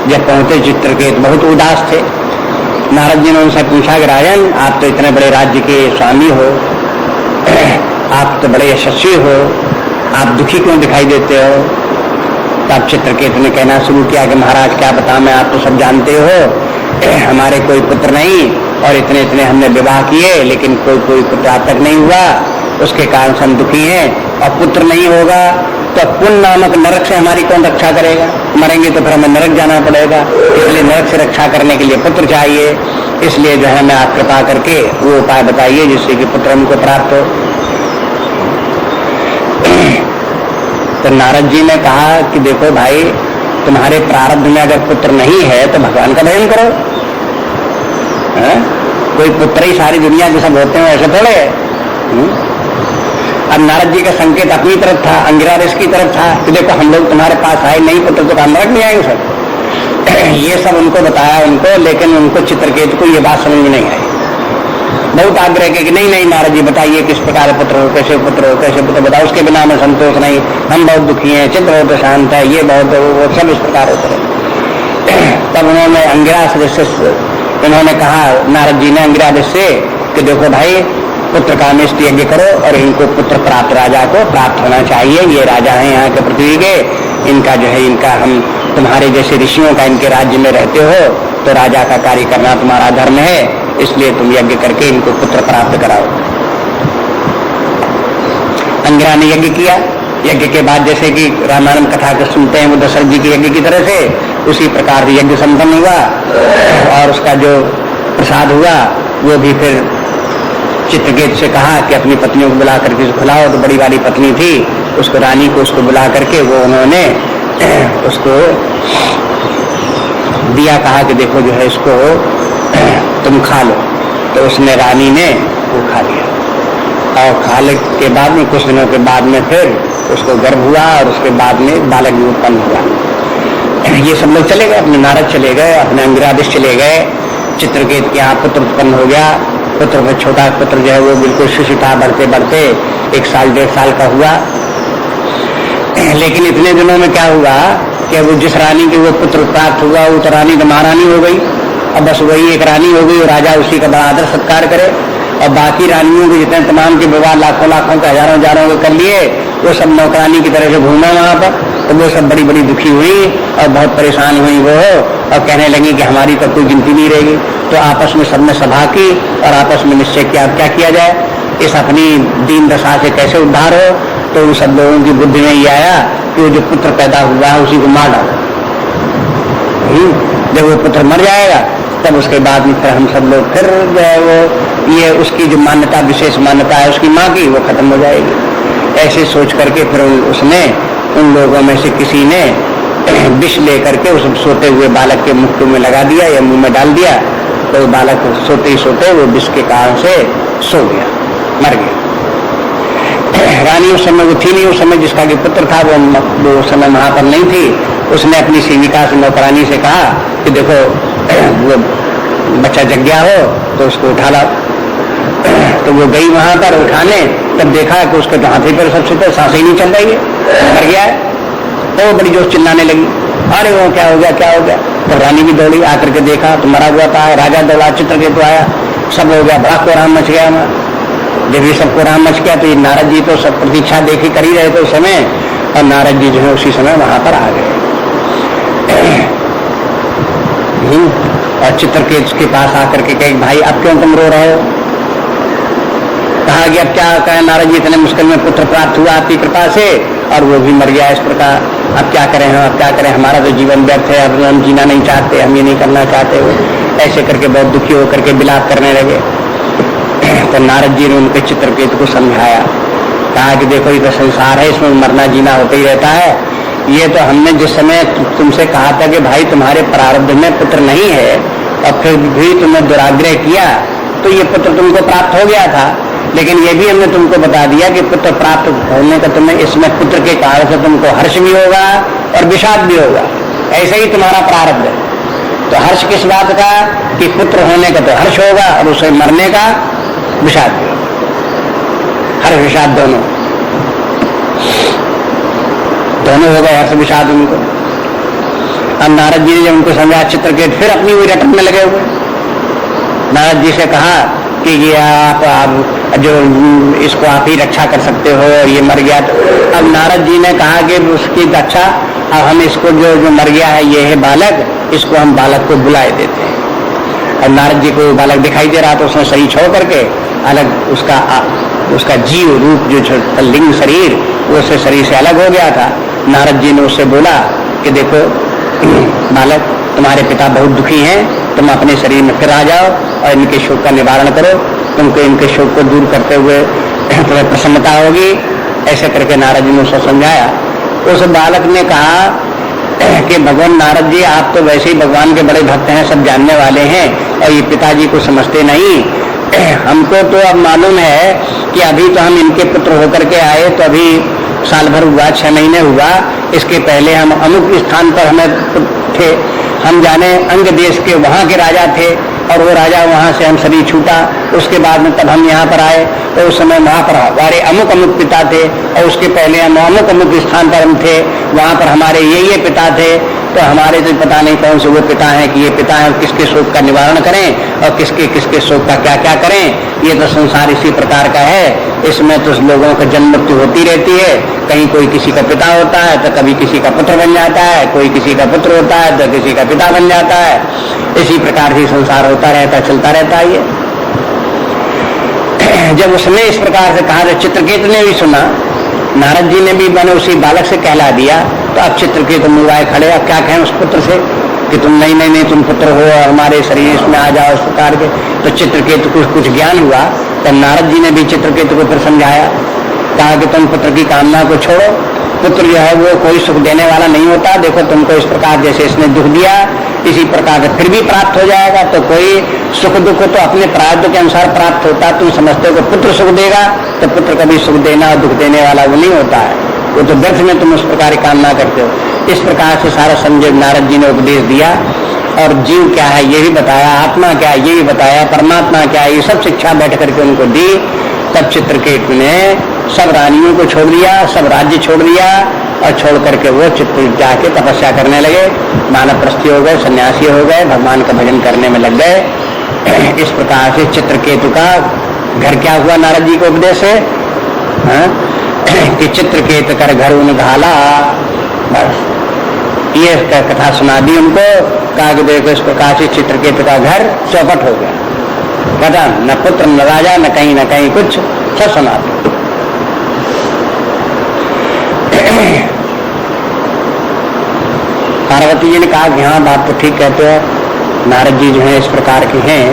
जब पहुंचे चित्रकेतु बहुत उदास थे। नारद जी ने उनसे पूछा कि राजन, आप तो इतने बड़े राज्य के स्वामी हो, आप तो बड़े यशस्वी हो, आप दुखी क्यों दिखाई देते हो? तब चित्रकेतु ने कहना शुरू किया कि महाराज क्या बताऊं मैं, आप तो सब जानते हो हमारे कोई पुत्र नहीं और इतने इतने हमने विवाह किए लेकिन कोई पुत्र आज तक नहीं हुआ, उसके कारण से हम दुखी हैं। और पुत्र नहीं होगा तो पुण्य नामक नरक से हमारी कौन रक्षा करेगा? मरेंगे तो फिर हमें नरक जाना पड़ेगा, इसलिए नरक से रक्षा करने के लिए पुत्र चाहिए। इसलिए जो है मैं आप कृपा करके वो उपाय बताइए जिससे कि पुत्र हमको प्राप्त हो। तो नारद जी ने कहा कि देखो भाई, तुम्हारे प्रारब्ध में अगर पुत्र नहीं है तो भगवान का भजन करो। कोई पुत्र ही सारी दुनिया के सब होते हैं ऐसे थोड़े। अब नारद जी का संकेत अपनी तरफ था, अंगिरा ऋषि की तरफ था कि देखो हम लोग तुम्हारे पास आए नहीं पुत्र तो काम नरक नहीं आएंगे सब। ये सब उनको बताया उनको, लेकिन उनको चित्रकेतु को ये बात समझ में नहीं आई। बहुत आग्रह किया कि नहीं नहीं नारद जी बताइए किस प्रकार पुत्र हो, कैसे पुत्र हो, कैसे पुत्र बताओ, उसके बिना हमें संतोष नहीं, हम बहुत दुखी हैं, चित्र बहुत शांत है, ये बहुत वो सब इस प्रकार होते रहे। तब उन्होंने अंगिरा से उन्होंने कहा, नारद जी ने अंगिरा से कि देखो भाई पुत्र का निष्ठ यज्ञ करो और इनको पुत्र प्राप्त, राजा को प्राप्त होना चाहिए। ये राजा हैं यहाँ के पृथ्वी के, इनका जो है इनका हम तुम्हारे जैसे ऋषियों का इनके राज्य में रहते हो तो राजा का कार्य करना तुम्हारा धर्म है, इसलिए तुम यज्ञ करके इनको पुत्र प्राप्त कराओ। अंगिरा ने यज्ञ किया। यज्ञ के बाद जैसे कि रामायण कथा को सुनते हैं वो दशरथ जी के यज्ञ की तरह से उसी प्रकार से यज्ञ संपन्न हुआ और उसका जो प्रसाद हुआ वो भी फिर चित्रकेतु से कहा कि अपनी पत्नियों को बुला करके खिलाओ। तो बड़ी वाली पत्नी थी, उसको रानी को उसको बुला करके वो उन्होंने उसको दिया, कहा कि देखो जो है इसको तुम खा लो। तो उसने रानी ने वो खा लिया और खाने के बाद में कुछ दिनों के बाद में फिर उसको गर्भ हुआ और उसके बाद में बालक भी उत्पन्न हुआ। ये सब लोग चले गए, अपने नारद चले गए, अपने अंगिरादिश चले गए। चित्रकेतु के यहाँ पुत्र उत्पन्न हो गया। पुत्र में छोटा पुत्र जो है वो बिल्कुल शिशु था, बढ़ते बढ़ते 1 साल 1.5 साल का हुआ। लेकिन इतने दिनों में क्या हुआ कि वो जिस रानी के वो पुत्र प्राप्त हुआ वो तो रानी तो महारानी हो गई। अब बस वही एक रानी हो गई और राजा उसी का बड़ा आदर सत्कार करे। और बाकी रानियों के जितने तमाम के विवाह लाखों लाखों के हजारों हजारों के कर लिए, वो सब नौकरानी की तरह से घूमा वहां पर। तो वो सब बड़ी बड़ी दुखी हुई और बहुत परेशान हुई वो और कहने लगी कि हमारी तो कोई गिनती नहीं रहेगी। तो आपस में सबने सभा की और आपस में निश्चय किया क्या किया जाए, इस अपनी दीन दशा से कैसे उद्धार हो। तो उन सब लोगों की बुद्धि में ये आया कि वो जो पुत्र पैदा हुआ है उसी को मार डालो। जब वो पुत्र मर जाएगा तब उसके बाद में फिर हम सब लोग फिर जो है वो ये उसकी जो मान्यता, विशेष मान्यता है उसकी माँ की, वो खत्म हो जाएगी। ऐसे सोच करके फिर उसने उन लोगों में से किसी ने विष लेकर के उस सोते हुए बालक के मुख में लगा दिया या मुंह में डाल दिया, तो वो बालक सोते ही सोते वो विष के कारण से सो गया, मर गया। रानी उस समय वो थी नहीं, उस समय जिसका कि पुत्र था वो उस समय वहां पर नहीं थी। उसने अपनी सेविका से, नौकरानी से कहा कि देखो वो बच्चा जग गया हो तो उसको उठा लाओ। तो वो गई वहां पर उठाने, तब देखा कि उसके तो हाथी पर सबसे तो सांसें ही नहीं चल रही है, मर गया है। तो वो बड़ी जोर चिल्लाने लगी, अरे वो क्या हो गया, क्या हो गया। तो रानी भी दौड़ी, आकर के देखा तो मरा हुआ था। राजा दौड़ा, चित्रकेतु आया, सब हो गया, बड़ा कोहराम मच गया। जब ये सब कोहराम मच गया तो ये नारद जी तो सब प्रतीक्षा देखी कर ही रहे थे उस समय, और नारद जी जो है उसी समय वहां पर आ गए। और चित्रकेतु के पास आकर के कहे, भाई अब क्यों तुम रो रहे हो। कहा कि अब क्या कहें नारद जी, इतने मुश्किल में पुत्र प्राप्त हुआ आपकी कृपा से और वो भी मर गया इस प्रकार, अब क्या करें हम, अब क्या करें, हमारा तो जीवन व्यर्थ है, अब हम जीना नहीं चाहते, हम ये नहीं करना चाहते हो। ऐसे करके बहुत दुखी होकर के विलाप करने लगे। तो नारद जी ने उनके चित्रकेतु को समझाया, कहा कि देखो ये तो संसार है, इसमें मरना जीना होता ही रहता है। ये तो हमने जिस समय तुमसे कहा था कि भाई तुम्हारे प्रारब्ध में पुत्र नहीं है और फिर भी तुमने दुराग्रह किया तो ये पुत्र तुमको प्राप्त हो गया था, लेकिन ये भी हमने तुमको बता दिया कि पुत्र प्राप्त होने का तुम्हें इसमें पुत्र के कारण से तुमको हर्ष भी होगा और विषाद भी होगा, ऐसे ही तुम्हारा प्रारब्ध है। तो हर्ष किस बात का कि पुत्र होने का तो हर्ष होगा और उसे मरने का विषाद भी होगा, हर्ष विषाद दोनों हो गए, हर्ष विषाद उनको। अब नारद जी ने जब उनको समझा चित्रकेतु फिर अपनी हुई रटन में लगे हुए। नारद जी से कहा कि ये आप जो इसको आप ही रक्षा कर सकते हो, ये मर गया। तो अब नारद जी ने कहा कि उसकी रक्षा, अब हम इसको जो मर गया है ये है बालक, इसको हम बालक को बुलाए देते हैं। और नारद जी को बालक दिखाई दे रहा था, उसने शरीर छोड़ करके अलग उसका जीव रूप जो लिंग शरीर वो उससे शरीर से अलग हो गया था। नारद जी ने उससे बोला कि देखो बालक, तुम्हारे पिता बहुत दुखी हैं, तुम अपने शरीर में फिर आ जाओ और इनके शोक का निवारण करो, तुमको इनके शोक को दूर करते हुए तुम्हें प्रसन्नता होगी। ऐसे करके नारद जी ने उसे समझाया। उस बालक ने कहा कि भगवान नारद जी, आप तो वैसे ही भगवान के बड़े भक्त हैं, सब जानने वाले हैं, और ये पिताजी को समझते नहीं। हमको तो अब मालूम है कि अभी तो हम इनके पुत्र होकर के आए, तो अभी साल भर हुआ, 6 महीने हुआ। इसके पहले हम अमुक स्थान पर हमें थे, हम जाने अंग देश के वहाँ के राजा थे, और वो राजा वहाँ से हम शरीर छूटा, उसके बाद में तब हम यहाँ पर आए। तो उस समय वहाँ पर हमारे अमुक अमुक पिता थे, और उसके पहले हम अमुक अमुक स्थान पर हम थे, वहाँ पर हमारे ये पिता थे। तो हमारे तो पता नहीं कौन से वो पिता हैं कि ये पिता हैं, किसके शोक का निवारण करें और किसके शोक का क्या क्या करें। ये तो संसार इसी प्रकार का है, इसमें तो लोगों का जन्म मृत्यु होती रहती है। कहीं कोई किसी का पिता होता है तो कभी किसी का पुत्र बन जाता है, कोई किसी का पुत्र होता है तो किसी का पिता बन जाता है। इसी प्रकार से संसार होता रहता, चलता रहता है। जब उसने इस प्रकार से कहा तो चित्रकेतु ने भी सुना, नारद जी ने भी मैंने उसी बालक से कहला दिया। तो अब चित्रकेतु मुँह खड़े, अब क्या कहें उस पुत्र से कि तुम नहीं तुम पुत्र हो और हमारे शरीर इसमें आ जाओ, इस प्रकार के। तो चित्रकेतु को कुछ ज्ञान हुआ, तो नारद जी ने भी चित्रकेतु को फिर समझाया, कहा कि तुम पुत्र की कामना को छोड़ो, पुत्र जो है वो कोई सुख देने वाला नहीं होता। देखो तुमको इस प्रकार जैसे इसने दुख दिया, इसी प्रकार से फिर भी प्राप्त हो जाएगा। तो कोई सुख दुख तो अपने प्रारब्ध के अनुसार प्राप्त होता। तुम समझते हो कि पुत्र सुख देगा, तो पुत्र कभी सुख देना और दुख देने वाला वो नहीं होता है, वो तो व्यर्थ में तुम उस प्रकार की कामना करते हो। इस प्रकार से सारा संजय नारद जी ने उपदेश दिया, और जीव क्या है ये भी बताया, आत्मा क्या है ये भी बताया, परमात्मा क्या है, ये सब शिक्षा बैठ करके उनको दी। तब चित्रकेतु ने सब रानियों को छोड़ दिया, सब राज्य छोड़ दिया, और छोड़ करके वो चित्रकूट जाके तपस्या करने लगे, वानप्रस्थी हो गए, सन्यासी हो गए, भगवान का भजन करने में लग गए। इस प्रकार से चित्रकेतु का घर क्या हुआ नारद जी को उपदेश से, कि चित्रकेतु कर घर उन घाला। बस ये कथा सुना दी उनको, कहा कि देखो इस प्रकार से चित्रकेतु का घर चौपट हो गया। कथा न पुत्र न राजा न कहीं कुछ, सब सुना दो। पार्वती जी ने कहा कि हाँ बात तो ठीक कहते हो, नारद जी जो हैं इस प्रकार के हैं।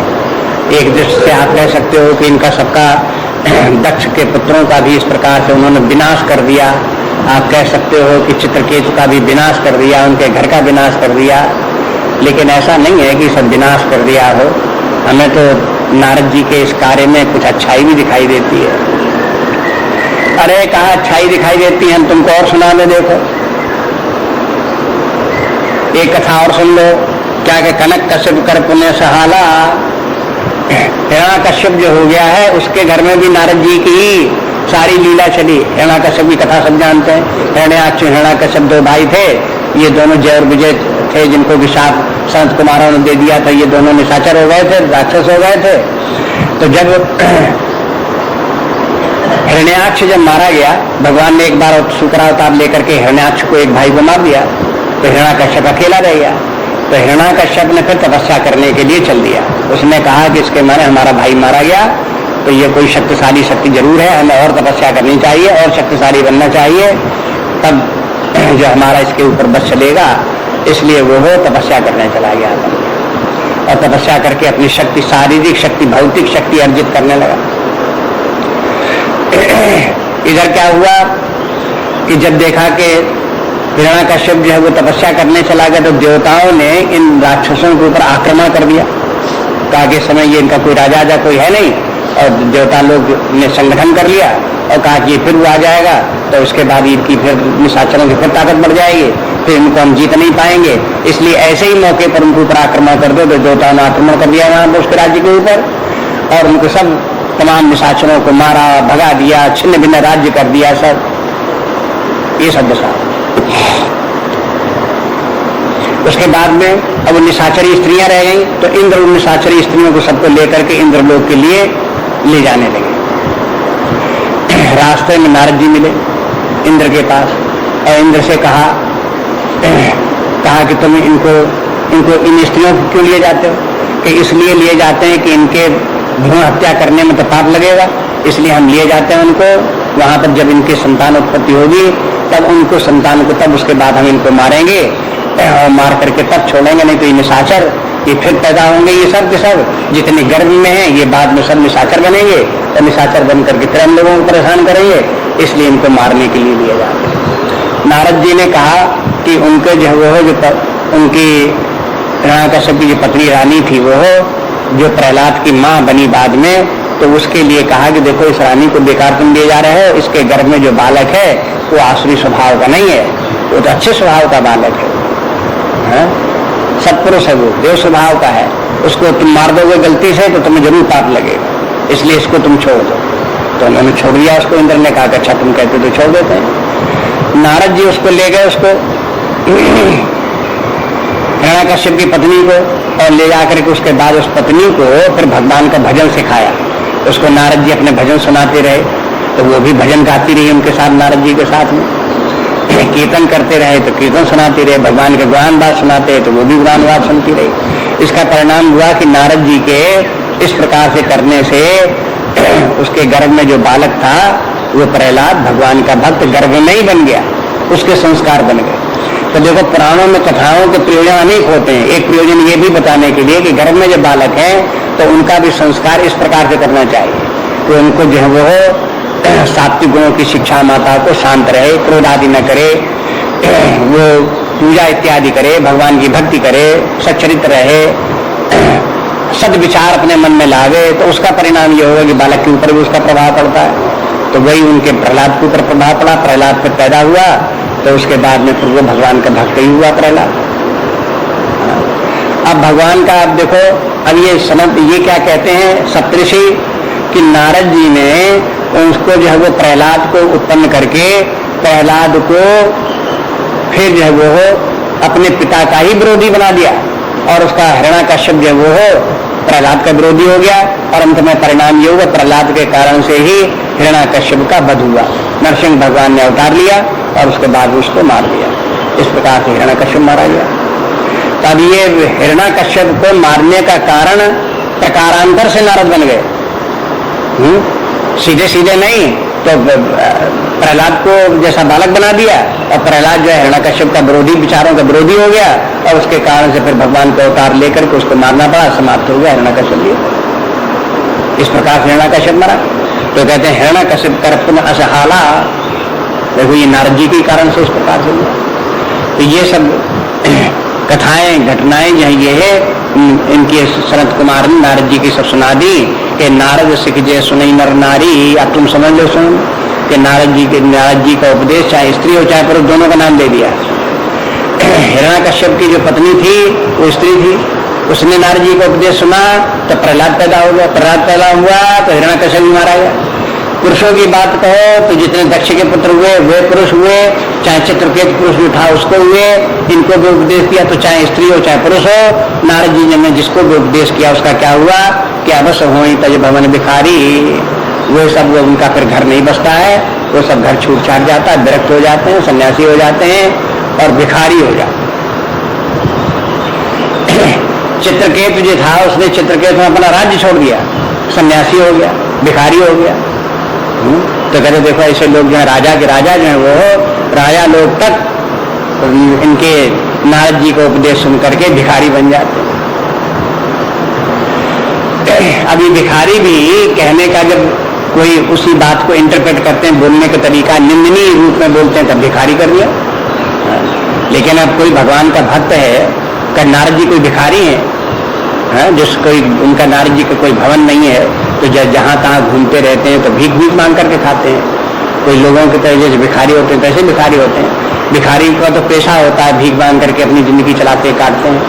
एक दृष्टि से आप कह सकते हो कि इनका सबका दक्ष के पुत्रों का भी इस प्रकार से उन्होंने विनाश कर दिया। आप कह सकते हो कि चित्रकेतु का भी विनाश कर दिया, उनके घर का विनाश कर दिया। लेकिन ऐसा नहीं है कि सब विनाश कर दिया हो। हमें तो नारद जी के इस कार्य में कुछ अच्छाई भी दिखाई देती है। अरे कहाँ अच्छाई दिखाई देती है, हम तुमको और सुना दे। देखो एक कथा और सुन लो। क्या कि कनक कश्यप कर पुण्य सहाला, हिरण्यकश्यप जो हो गया है उसके घर में भी नारद जी की सारी लीला चली। हिरण्यकश्यप की कथा सब जानते हैं। हिरण्याक्ष हिरण्यकश्यप दो भाई थे। ये दोनों जय और विजय थे, जिनको विशाप संत कुमारों ने दे दिया था। ये दोनों निशाचर हो गए थे, राक्षस हो गए थे। तो जब हिरण्याक्ष जब मारा गया, भगवान ने एक बार शुक्रावतार लेकर के हिरण्याक्ष को एक भाई को मार दिया, तो हिरण्यकश्यप अकेला रह गया। तो हिरण्यकश्यप ने फिर तपस्या करने के लिए चल दिया। उसने कहा कि इसके माने हमारा भाई मारा गया तो ये कोई शक्तिशाली शक्ति जरूर है, हमें और तपस्या करनी चाहिए और शक्तिशाली बनना चाहिए, तब जो हमारा इसके ऊपर बस चलेगा। इसलिए वो तपस्या करने चला गया था और तपस्या करके अपनी शक्ति, शारीरिक शक्ति, भौतिक शक्ति अर्जित करने लगा। इधर क्या हुआ कि जब देखा कि हिरण्यकश्यप जो है वो तपस्या करने चला गया, तो देवताओं ने इन राक्षसों के ऊपर आक्रमण कर दिया। कहा कि समय ये इनका कोई राजा कोई है नहीं, और देवता लोग ने संगठन कर लिया और कहा कि फिर वो आ जाएगा तो उसके बाद इनकी फिर निशाचरों की फिर ताकत बढ़ जाएगी, फिर इनको हम जीत नहीं पाएंगे। इसलिए ऐसे ही मौके पर उनके ऊपर आक्रमण कर दो। तो देवताओं ने आक्रमण कर दिया वहां पर उसके राज्य के ऊपर, और उनको सब तमाम निशाचरों को मारा, भगा दिया, छिन्न भिन्न राज्य कर दिया सब। ये सब दशा। उसके बाद में अब निशाचरी स्त्रियां रह गई, तो इंद्र उन निशाचरी स्त्रियों को सबको लेकर के इंद्रलोक के लिए ले जाने लगे। रास्ते में नारद जी मिले इंद्र के पास और इंद्र से कहा कि तुम इनको इन स्त्रियों को क्यों लिए जाते हो? कि इसलिए लिए जाते हैं कि इनके भ्रूण हत्या करने में तो पाप लगेगा, इसलिए हम लिए जाते हैं उनको। वहां पर जब इनकी संतान उत्पत्ति होगी तब उनको संतान को, तब उसके बाद हम इनको मारेंगे और मार करके तब छोड़ेंगे, नहीं तो ये निशाचर ये फिर पैदा होंगे। ये सब के सब जितने गर्भ में हैं ये बाद में सब निशाचर बनेंगे और निशाचर बन करके फिर हम लोगों को परेशान करेंगे, इसलिए इनको मारने के लिए लिए जाते हैं। नारद जी ने कहा कि उनके जो वो जो उनकी हिरण्यकश्यप की जो पत्नी रानी थी, वो जो प्रहलाद की माँ बनी बाद में, तो उसके लिए कहा कि देखो इस रानी को बेकार तुम ले जा रहे हो, इसके गर्भ में जो बालक है वो आसुरी स्वभाव का नहीं है, वो तो अच्छे स्वभाव का बालक है, सत्पुरुष है, वो देव स्वभाव का है। उसको तुम मार दोगे गलती से तो तुम्हें जरूर पाप लगेगा, इसलिए इसको तुम छोड़ दो। तो उन्होंने छोड़ दिया उसको। इंद्र ने कहा कि अच्छा तुम कहते तो छोड़ देते हैं। नारद जी उसको ले गए, उसको हिरण्यकश्यप की पत्नी को, और ले जाकर के उसके बाद उस पत्नी को फिर भगवान का भजन सिखाया। उसको नारद जी अपने भजन सुनाते रहे, तो वो भी भजन गाती रही उनके साथ, नारद जी के साथ में। कीर्तन करते रहे तो कीर्तन सुनाती रहे, भगवान के गुणान बात सुनाते तो वो भी गुणान बात सुनती रही। इसका परिणाम हुआ कि नारद जी के इस प्रकार से करने से उसके गर्भ में जो बालक था वो प्रहलाद भगवान का भक्त गर्भ में ही बन गया, उसके संस्कार बन गए। तो देखो पुराणों में कथाओं के प्रयोजन अनेक होते हैं। एक प्रयोजन ये भी बताने के लिए कि गर्भ में जो बालक है तो उनका भी संस्कार इस प्रकार से करना चाहिए कि उनको जो है वो सात्विक गुणों की शिक्षा, माता को शांत रहे, क्रोध आदि न करे, वो पूजा इत्यादि करे, भगवान की भक्ति करे, सच्चरित्र रहे, सद्विचार अपने मन में लावे, तो उसका परिणाम ये होगा कि बालक के ऊपर भी उसका प्रभाव पड़ता है। तो वही उनके प्रहलाद के ऊपर प्रभाव पड़ा। प्रहलाद फिर पैदा हुआ तो उसके बाद में फिर वो भगवान का भक्त ही हुआ प्रहलाद। अब भगवान का अब देखो, अब ये क्या कहते हैं सप्तऋषि कि नारद जी ने उसको जो है वो प्रहलाद को उत्पन्न करके प्रहलाद को फिर जो है वो अपने पिता का ही विरोधी बना दिया, और उसका हिरण्यकश्यप जो है वो प्रहलाद का विरोधी हो गया। और अंत में परिणाम ये हुआ प्रहलाद के कारण से ही हिरण्यकश्यप का वध हुआ। नरसिंह भगवान ने अवतार लिया और उसके बाद उसको मार दिया। इस प्रकार से हिरण्यकश्यप मारा गया। तब ये हिरण्यकश्यप को मारने का कारण प्रकारांतर से नारद बन गए। सीधे सीधे नहीं, तो प्रहलाद को जैसा बालक बना दिया और प्रहलाद जो है हिरण्यकश्यप का विरोधी, विचारों का विरोधी हो गया और उसके कारण से फिर भगवान को अवतार लेकर के उसको मारना पड़ा, समाप्त हो गया हिरण्यकश्यप। इस प्रकार से हिरण्यकश्यप मरा। तो कहते हैं हिरण्यकश्यप कर्तुम असहाला, देखो ये नारद जी के कारण से इस प्रकार से हुआ। तो ये सब कथाएं घटनाएं जो ये है इनकी सनत कुमार ने नारद जी की सब सुना दी कि नारद सिख जय सुनई नर नारी। अब तुम समझ लो सुन कि नारद जी का उपदेश चाहे स्त्री हो चाहे पुरुष, दोनों का नाम दे दिया। हिरण्यकश्यप की जो पत्नी थी वो स्त्री थी, उसने नारद जी का उपदेश सुना तो प्रहलाद पैदा हो गया, प्रहलाद पैदा हुआ तो हिरण्यकश्यप भी मारा गया। पुरुषों की बात कहो तो जितने दक्ष के पुत्र हुए वे पुरुष हुए, चाहे चित्रकेत पुरुष जो था उसको हुए, इनको भी उपदेश दिया तो चाहे स्त्री हो चाहे पुरुष हो, नारद जी ने जिसको भी उपदेश किया उसका क्या हुआ कि अवश्य हो तज भवन भिखारी। वो सब उनका फिर घर नहीं बसता है, वो सब घर छूट छाट जाता है, विरक्त हो जाते हैं, सन्यासी हो जाते हैं और भिखारी हो जाते हैं। चित्रकेतु जो था उसने चित्रकेतु में अपना राज्य छोड़ दिया, सन्यासी हो गया, भिखारी हो गया। तो कहते देखो ऐसे लोग जो है राजा के राजा जो है वो राजा लोग तक इनके नारद जी को उपदेश सुन करके भिखारी बन जाते हैं। अभी भिखारी भी कहने का जब कोई उसी बात को इंटरप्रेट करते हैं, बोलने का तरीका निंदनीय रूप में बोलते हैं तब भिखारी कर दिया। लेकिन अब कोई भगवान का भक्त है का नारद जी कोई भिखारी है, जिस कोई उनका नारद जी का कोई भवन नहीं है तो जहां तहां घूमते रहते हैं तो भीख भीख मांग करके खाते हैं। कोई लोगों की तरह जैसे भिखारी होते हैं तैसे भिखारी होते हैं। भिखारी का तो पेशा होता है भीख मांग करके अपनी जिंदगी चलाते काटते हैं।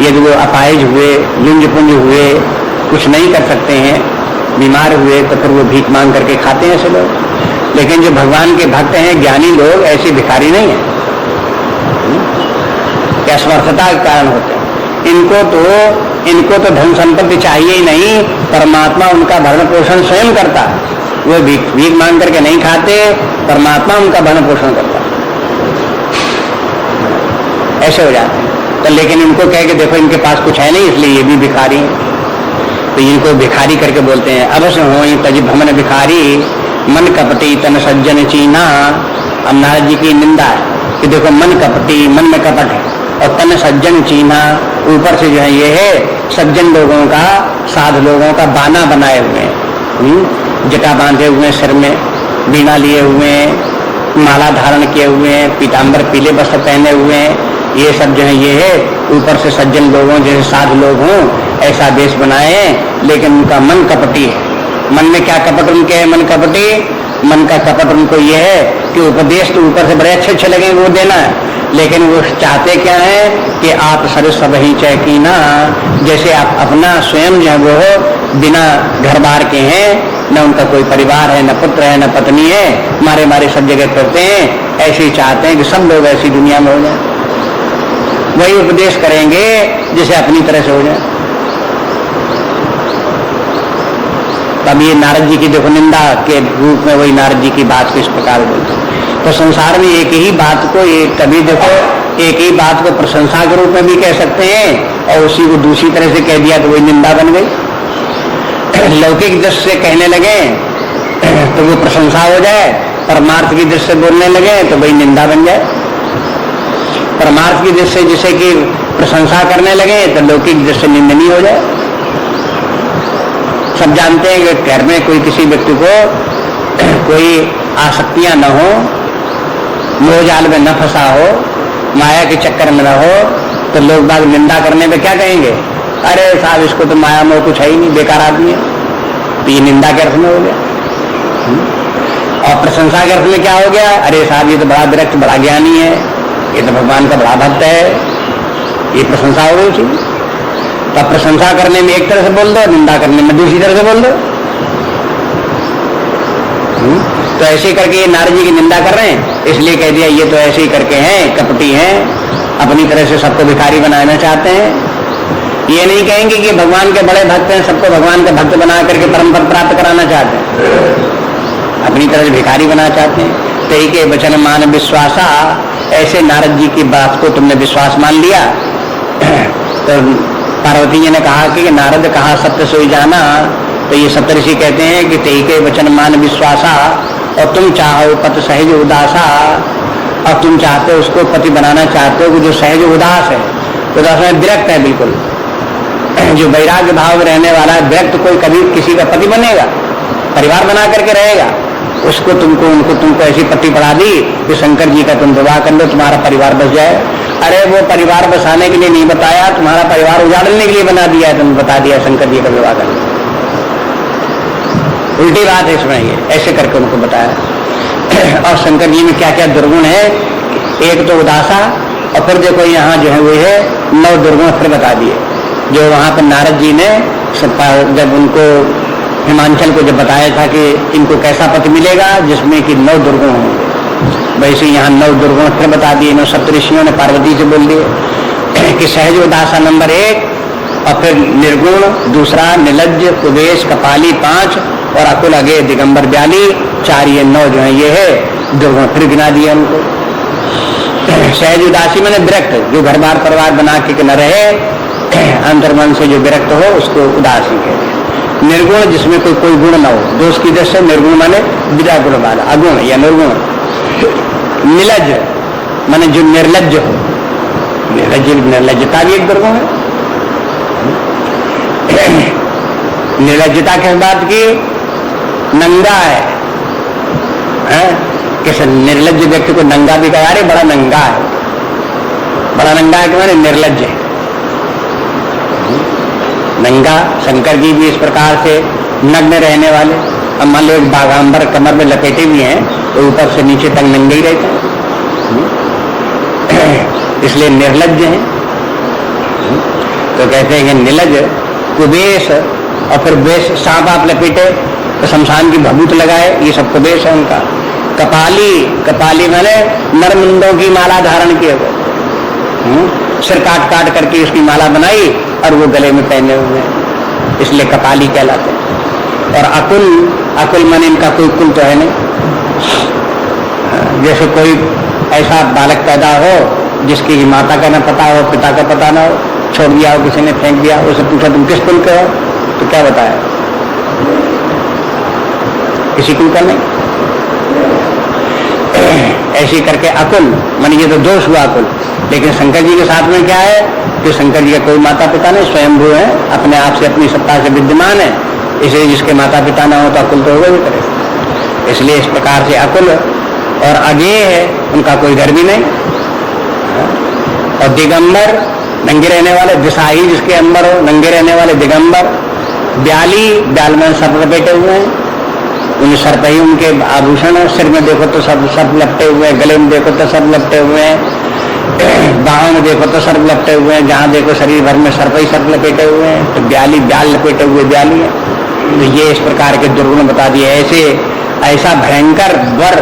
यदि वो अपाहिज हुए, लुंज पुंज हुए, कुछ नहीं कर सकते हैं, बीमार हुए तो फिर वो भीख मांग करके खाते हैं ऐसे लोग। लेकिन जो भगवान के भक्त हैं, ज्ञानी लोग, ऐसे भिखारी नहीं है, असमर्थता के कारण होते हैं। इनको तो धन संपत्ति चाहिए ही नहीं, परमात्मा उनका भरण पोषण स्वयं करता है। वो भीख मांग करके नहीं खाते, परमात्मा उनका भरण पोषण करता है, ऐसे हो जाते हैं। तो लेकिन इनको कह के देखो इनके पास कुछ है नहीं इसलिए ये भी भिखारी हैं, तो इनको भिखारी करके बोलते हैं। अवश्य हो तज भमन भिखारी मन कपटी तन सज्जन चीना। अब नारद जी की निंदा है कि देखो मन कपटी, मन में कपट है, और तन सज्जन चीना, ऊपर से जो है ये है सज्जन लोगों का, साध लोगों का बाना बनाए हुए हैं, जटा बांधे हुए सिर में, बीना लिए हुए हैं, माला धारण किए हुए हैं, पीताम्बर पीले वस्त्र पहने हुए हैं। ये सब जो है ये है ऊपर से सज्जन लोगों जैसे साध लोग हों ऐसा देश बनाए हैं, लेकिन उनका मन कपटी है। मन में क्या कपट उनके है? मन कपटी, मन का कपट उनको ये है कि उपदेश तो ऊपर से बड़े अच्छे लगेंगे वो देना है, लेकिन वो चाहते क्या है कि आप सर सब ही चैकीना, जैसे आप अपना स्वयं जो है वो बिना घर बार के हैं, न उनका कोई परिवार है, न पुत्र है, न पत्नी है, मारे मारे सब जगह करते हैं, ऐसे ही चाहते हैं कि सब लोग ऐसी दुनिया में हो जाए। वही उपदेश करेंगे जिसे अपनी तरह से हो जाए। तब ये नारद जी की देखो निंदा के रूप में वही नारद जी की बात को इस प्रकार बोलते हैं। तो संसार में एक ही बात को कभी देखो एक ही बात को प्रशंसा के रूप में भी कह सकते हैं और उसी को दूसरी तरह से कह दिया तो वही निंदा बन गई। लौकिक दृष्टि से कहने लगे तो वो प्रशंसा हो जाए, परमार्थ की दृष्टि से बोलने लगे तो वही निंदा बन जाए। परमार्थ की दृष्टि से जैसे कि प्रशंसा करने लगे तो लौकिक दृष्टि से निंदनीय हो जाए। सब जानते हैं कि घर में कोई किसी व्यक्ति को कोई आसक्तियां न हो, मोहजाल में न फंसा हो, माया के चक्कर में न हो, तो लोग बाग निंदा करने में क्या कहेंगे? अरे साहब इसको तो माया मोह कुछ है ही नहीं, बेकार आदमी है। तो ये निंदा के अर्थ में हो गया। और प्रशंसा के अर्थ में क्या हो गया? अरे साहब ये तो बड़ा विरक्त, बड़ा ज्ञानी है, ये तो भगवान का बड़ा भक्त है, ये प्रशंसा हो गई थी। तो प्रशंसा करने में एक तरह से बोल दो, निंदा करने में दूसरी तरह से बोल दो। तो ऐसे करके ये नारद जी की निंदा कर रहे हैं, इसलिए कह दिया ये तो ऐसे ही करके हैं, कपटी हैं, अपनी तरह से सबको भिखारी बनाना चाहते हैं। ये नहीं कहेंगे कि भगवान के बड़े भक्त हैं, सबको भगवान का भक्त बना करके परम पद प्राप्त कराना चाहते हैं, अपनी तरह से भिखारी बनाना चाहते हैं। तेई के वचन मान विश्वासा, ऐसे नारद जी की बात को तुमने विश्वास मान लिया। तो पार्वती जी ने कहा कि नारद कहा सत्य सोई जाना, तो ये सप्तऋषि कहते हैं कि तेई के वचन मान विश्वासा, और तुम चाहो पति सहज उदासा, और तुम चाहते हो उसको पति बनाना चाहते हो कि जो सहज उदास है, उदास में विरक्त है बिल्कुल, जो वैराग्य भाव में रहने वाला है, विरक्त कोई कभी किसी का पति बनेगा, परिवार बना करके रहेगा, उसको तुमको ऐसी पट्टी पढ़ा दी कि शंकर जी का तुम विवाह कर लो, तुम्हारा परिवार बस जाए। अरे वो परिवार बसाने के लिए नहीं बताया, तुम्हारा परिवार उजाड़ने के लिए बना दिया है, तुमने बता दिया शंकर जी का विवाह कर लो। उल्टी बात है इसमें, ये ऐसे करके उनको बताया। और शंकर जी में क्या क्या दुर्गुण है, एक तो उदासा, और फिर देखो यहाँ जो है वो है 9 दुर्गुण फिर बता दिए, जो वहां पर नारद जी ने जब उनको हिमांचल को जब बताया था कि इनको कैसा पति मिलेगा जिसमें कि 9 दुर्गुण होंगे, वैसे यहाँ 9 दुर्गुण फिर बता दिए। 9 सप्तऋषियों ने पार्वती से बोल दिए कि सहज उदासा नंबर 1, और फिर निर्गुण दूसरा, निर्लज्ज, कुबेश, कपाली 5, और अकुल, अगे, दिगंबर 42, 4 ये 9 जो है ये है दुर्गुण फिर गिना दिए उनको। सहज उदासी मैंने विरक्त, जो घर बार परिवार बना के न रहे, अंतर्मन से जो विरक्त हो उसको उदासी कहते हैं। निर्गुण जिसमें कोई गुण न हो, दोष की दृष्टि से निर्गुण माने विदा गुण वाला, अगुण या निर्गुण। निर्लज्ज माने जो निर्लज्ज हो, निर्लज्जता भी एक दुर्गुण है। निर्लज्जता किस बात की, नंगा है, किसी निर्लज्ज व्यक्ति को नंगा भी कहा, अरे बड़ा नंगा है, बड़ा नंगा है कि माने निर्लज्ज है, नंगा। शंकर जी भी इस प्रकार से नग्न रहने वाले, अब मान लो एक बागांबर कमर में लपेटे भी हैं तो ऊपर से नीचे तक नंगे ही रहते हैं, इसलिए निर्लज्ज हैं। तो कहते हैं कि निर्लज्ज, कुबेश, और फिर बेश सांप आप लपेटे तो शमशान की भभूत लगाए, ये सब कुबेश है उनका। कपाली, कपाली माने नरमुंडों की माला धारण किए हुए, सिर काट काट करके उसकी माला बनाई और वो गले में पहने हुए हैं, इसलिए कपाली कहलाते हैं। और अकुल, अकुल माने इनका कोई कुल तो है नहीं, जैसे कोई ऐसा बालक पैदा हो जिसकी माता का ना पता हो, पिता का पता ना हो, छोड़ दिया हो किसी ने, फेंक दिया, उसे पूछा तुम किस कुल के हो, तो क्या बताया, किसी कुल का नहीं। ऐसी करके अकुल माने ये तो दोष हुआ अकुल। लेकिन शंकर जी के साथ में क्या है कि शंकर जी का कोई माता पिता नहीं, स्वयंभू है, अपने आप से अपनी सत्ता से विद्यमान है, इसलिए जिसके माता पिता ना हो तो अकुल तो होगा भी करे, इसलिए इस प्रकार से अकुल। और अगेय है, उनका कोई घर भी नहीं। और दिगंबर, नंगे रहने वाले, दिशाही जिसके अंबर हो, नंगे रहने वाले दिगंबर। ब्याली, ब्याल में सर्प लपेटे हुए हैं, उन्हें सर्प ही उनके आभूषण है, सिर में देखो तो सब सर्प लपटे हुए हैं, गले में देखो तो सर्प लपटे हुए हैं, बाहों में देखो तो सर्प लपटे हुए हैं, जहाँ देखो शरीर भर में सर्प ही सर्प लपेटे हुए हैं, तो ब्याली, ब्याल लपेटे हुए ब्याली है। तो ये इस प्रकार के दुर्गुण बता दिए। ऐसे ऐसा भयंकर वर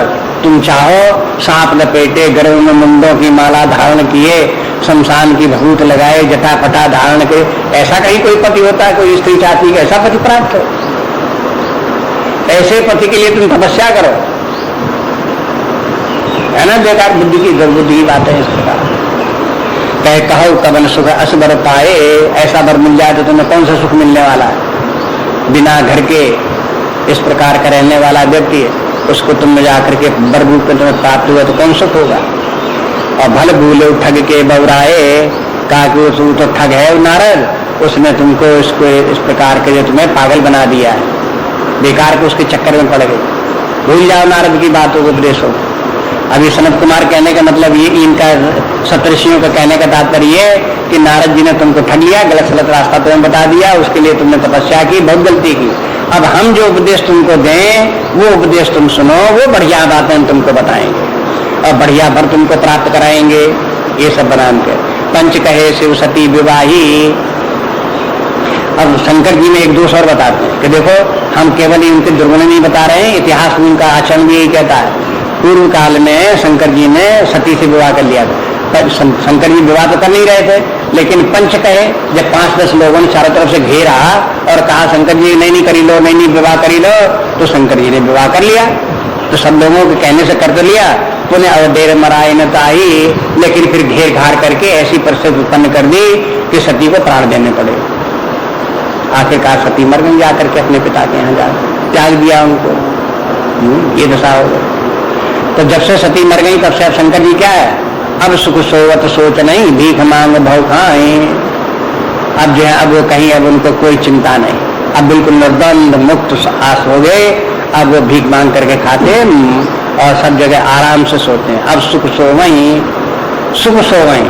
तुम चाहो, सांप लपेटे, गले में मुंडों की माला धारण किए, शमशान की भभूत लगाए, जटा पटा धारण के, ऐसा कहीं कोई पति होता है, कोई स्त्री चाहती है ऐसा पति प्राप्त हो? ऐसे पति के लिए तुम तपस्या करो, है ना, बेकार बुद्धि की दुर्बुद्धि की बात है। इस प्रकार कहे कहो कबन सुख असबर पाए, ऐसा वर मिल जाए तो तुम्हें कौन सा सुख मिलने वाला है? बिना घर के इस प्रकार का रहने वाला व्यक्ति उसको तुम में जाकर के वर रूप में तुम्हें प्राप्त हुआ तो कौन सुख होगा? और भले भूले ठग के बौराए, कहा कि वो तो ठग है नारद, उसने तुमको इसको इस प्रकार के जो तुम्हें पागल बना दिया है, बेकार के उसके चक्कर में पड़ गए। भूल जाओ नारद की बातों को, उपदेश हो। अभी सनत कुमार कहने का मतलब ये, इनका सप्तऋषियों का कहने का तात्पर्य ये कि नारद जी ने तुमको ठग लिया, गलत सलत रास्ता तुम्हें बता दिया, उसके लिए तुमने तपस्या की, बहुत गलती की। अब हम जो उपदेश तुमको दें वो उपदेश तुम सुनो, वो बढ़िया बातें तुमको बताएंगे और बढ़िया भर तुमको प्राप्त कराएंगे। ये सब बनान के पंच कहे शिव सती विवाही। अब शंकर जी ने एक दोष और बताते हैं कि देखो हम केवल उनके दुर्गुण नहीं बता रहे हैं, इतिहास में उनका आचरण भी यही कहता है। पूर्व काल में शंकर जी ने सती से विवाह कर लिया था। शंकर जी विवाह तो कर नहीं रहे थे, लेकिन पंच कहे, जब 5-10 लोगों ने चारों तरफ से घेरा और कहा शंकर जी नहीं करी लो, नहीं विवाह करी लो, तो शंकर जी ने विवाह कर लिया। तो सब लोगों के कहने से कर तो लिया, पुनः अवदेर मराए न ताई, लेकिन फिर घेर घार करके ऐसी परिस्थिति उत्पन्न कर दी कि सती को प्राण देने पड़े। आखिरकार सती मर गई, जाकर के अपने पिता के यहाँ जा त्याग दिया उनको। ये दशा हो गई। तो जब से सती मर गई तब से अब शंकर जी क्या है, अब सुख सोवत सोच नहीं, भीख मांग भव खाए। अब जो है अब वो कहीं अब उनको कोई चिंता नहीं, अब बिल्कुल निर्द्वंद मुक्त आस हो गए। अब वो भीख मांग करके खाते और सब जगह आराम से सोते हैं। अब सुख सोवई, सुख सोवई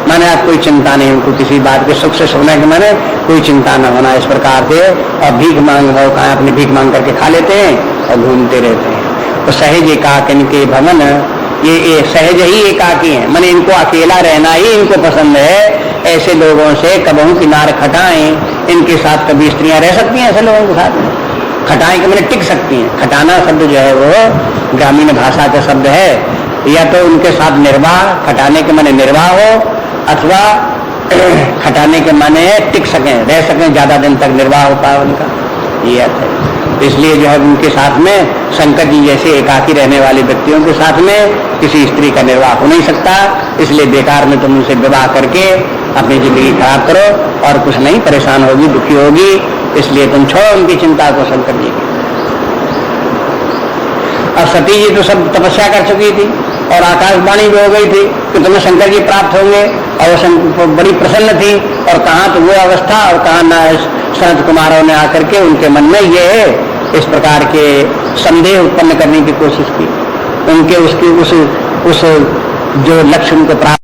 माने अब कोई चिंता नहीं उनको किसी बात के, सुख से सोने के माने कोई चिंता न होना इस प्रकार से। और भीख मांग भव खाए, अपनी भीख मांग करके खा लेते हैं और घूमते रहते हैं। तो सहज एकाक इनके भवन, ये सहज ही एकाकी है, माने इनको अकेला रहना ही इनको पसंद है। ऐसे लोगों से कबहू किनार खटाएं, इनके साथ कभी स्त्रियां रह सकती हैं ऐसे लोगों के साथ में, खटाएं के मैंने टिक सकती हैं। खटाना शब्द जो है वो ग्रामीण भाषा का शब्द है, या तो उनके साथ निर्वाह, खटाने के माने निर्वाह हो, अथवा खटाने के माने टिक सकें, रह सकें, ज्यादा दिन तक निर्वाह हो पाए उनका, ये अर्थ है। इसलिए जो है उनके साथ में शंकर जी जैसे एकाकी रहने वाले व्यक्तियों के साथ में किसी स्त्री का निर्वाह हो नहीं सकता। इसलिए बेकार में तुम उनसे विवाह करके अपनी जिंदगी खराब करो और कुछ नहीं, परेशान होगी, दुखी होगी। इसलिए तुम छोड़ो उनकी चिंता को शंकर जी की। अब सती जी तो सब तपस्या कर चुकी थी और आकाशवाणी भी हो गई थी कि तुम्हें शंकर जी प्राप्त होंगे, और वो बड़ी प्रसन्न थी। और कहाँ तो वो अवस्था और कहाँ न सनत कुमारों ने आकर के उनके मन में ये इस प्रकार के संदेह उत्पन्न करने की कोशिश की। उनके उसकी उस जो लक्ष्य उनको प्राप्त